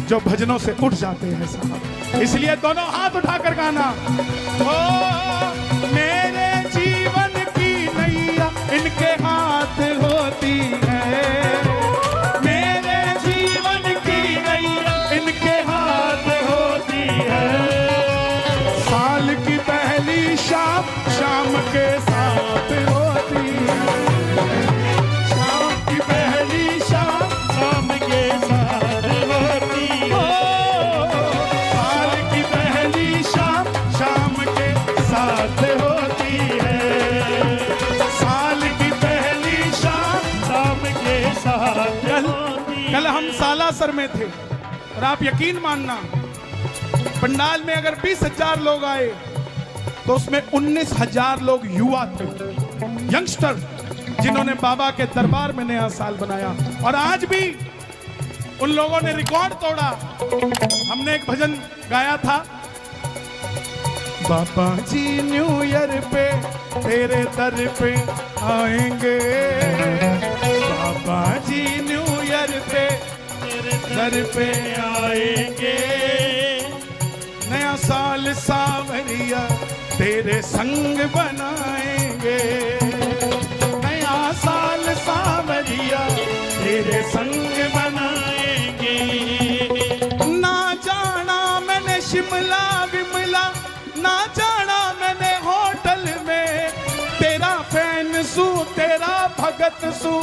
जो भजनों से उठ जाते हैं साहब। इसलिए दोनों हाथ उठाकर गाना। ओ मेरे जीवन की नैया इनके हाथ होती है। मेरे जीवन की नैया इनके हाथ होती है। साल की पहली शाम शाम के साथ होती है। शाम की पहली शाम शाम के साथ होती है। साल की पहली शाम शाम के साथ होती है। साल की पहली शाम। शाम के साथ कल हम सालासर में थे और आप यकीन मानना, पंडाल में अगर 20,000 लोग आए तो उसमें 19,000 लोग युवा थे, यंगस्टर, जिन्होंने बाबा के दरबार में नया साल बनाया। और आज भी उन लोगों ने रिकॉर्ड तोड़ा। हमने एक भजन गाया था, बाबा जी न्यू ईयर पे तेरे दर पे आएंगे। बाबा जी न्यू ईयर पे तेरे दर पे आएंगे। नया साल सावरिया तेरे संग बनाएंगे। नया साल सावरिया तेरे संग बनाएंगे। ना जाना मैंने शिमला विमला, ना जाना मैंने होटल में, तेरा फैन सू तेरा भगत सू,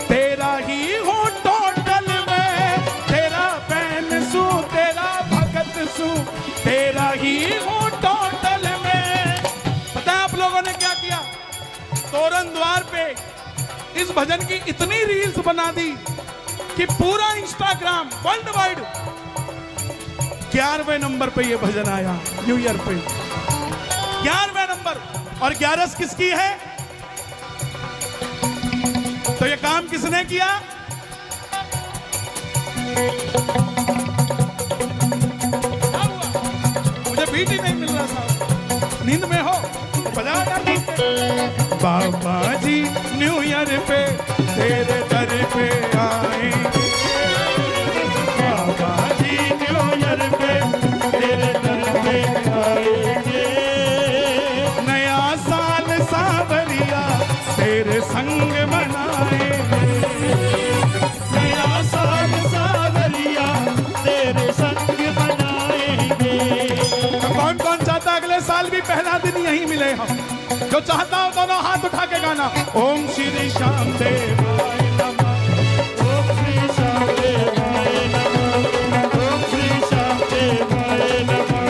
तेरा ही हो टोटल में। तेरा फैन सू तेरा भगत सू, तेरा ही हो टोटल में। पता है आप लोगों ने क्या किया? तोरण द्वार पे इस भजन की इतनी रील्स बना दी कि पूरा इंस्टाग्राम वर्ल्ड वाइड 11वें नंबर पे ये भजन आया न्यू ईयर पे। 11वें नंबर। और 11 किसकी है? तो ये काम किसने किया? क्या हुआ? मुझे बीट ही नहीं मिल रहा साहब। नींद में हो बजा यार बीट। बाबा जी न्यू ईयर पे तेरे दर पे आएंगे। बाबा जी न्यू ईयर पे तेरे दर पे आएंगे। नया साल सावरिया तेरे संग मनाएंगे। नया साल सावरिया तेरे संग मनाएंगे। कौन कौन चाहता अगले साल भी पहला दिन यही मिले हम? जो चाहता हो दोनों हाथ उठा के गाना। ओम श्री श्याम देवाय नमः। ओम श्री श्याम देवाय नमः। ओम श्री श्याम देवाय नमः।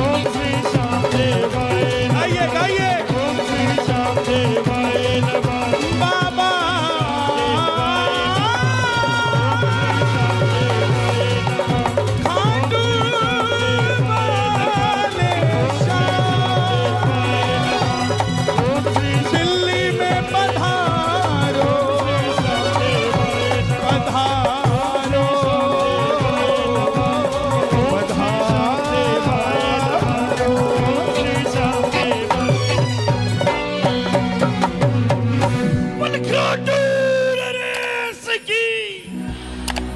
ओम श्री श्याम देवाय नमः। गाइए गाइए। ओम श्री श्याम देवाय नमः। बाबा खाटू वाले ओम श्री दिल्ली में पधारो पधारो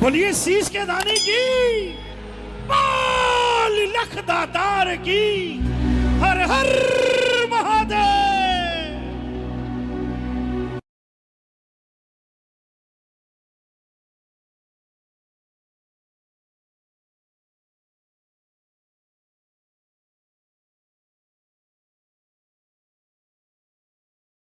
बोलिए शीश के दाने की लख दातार की हर हर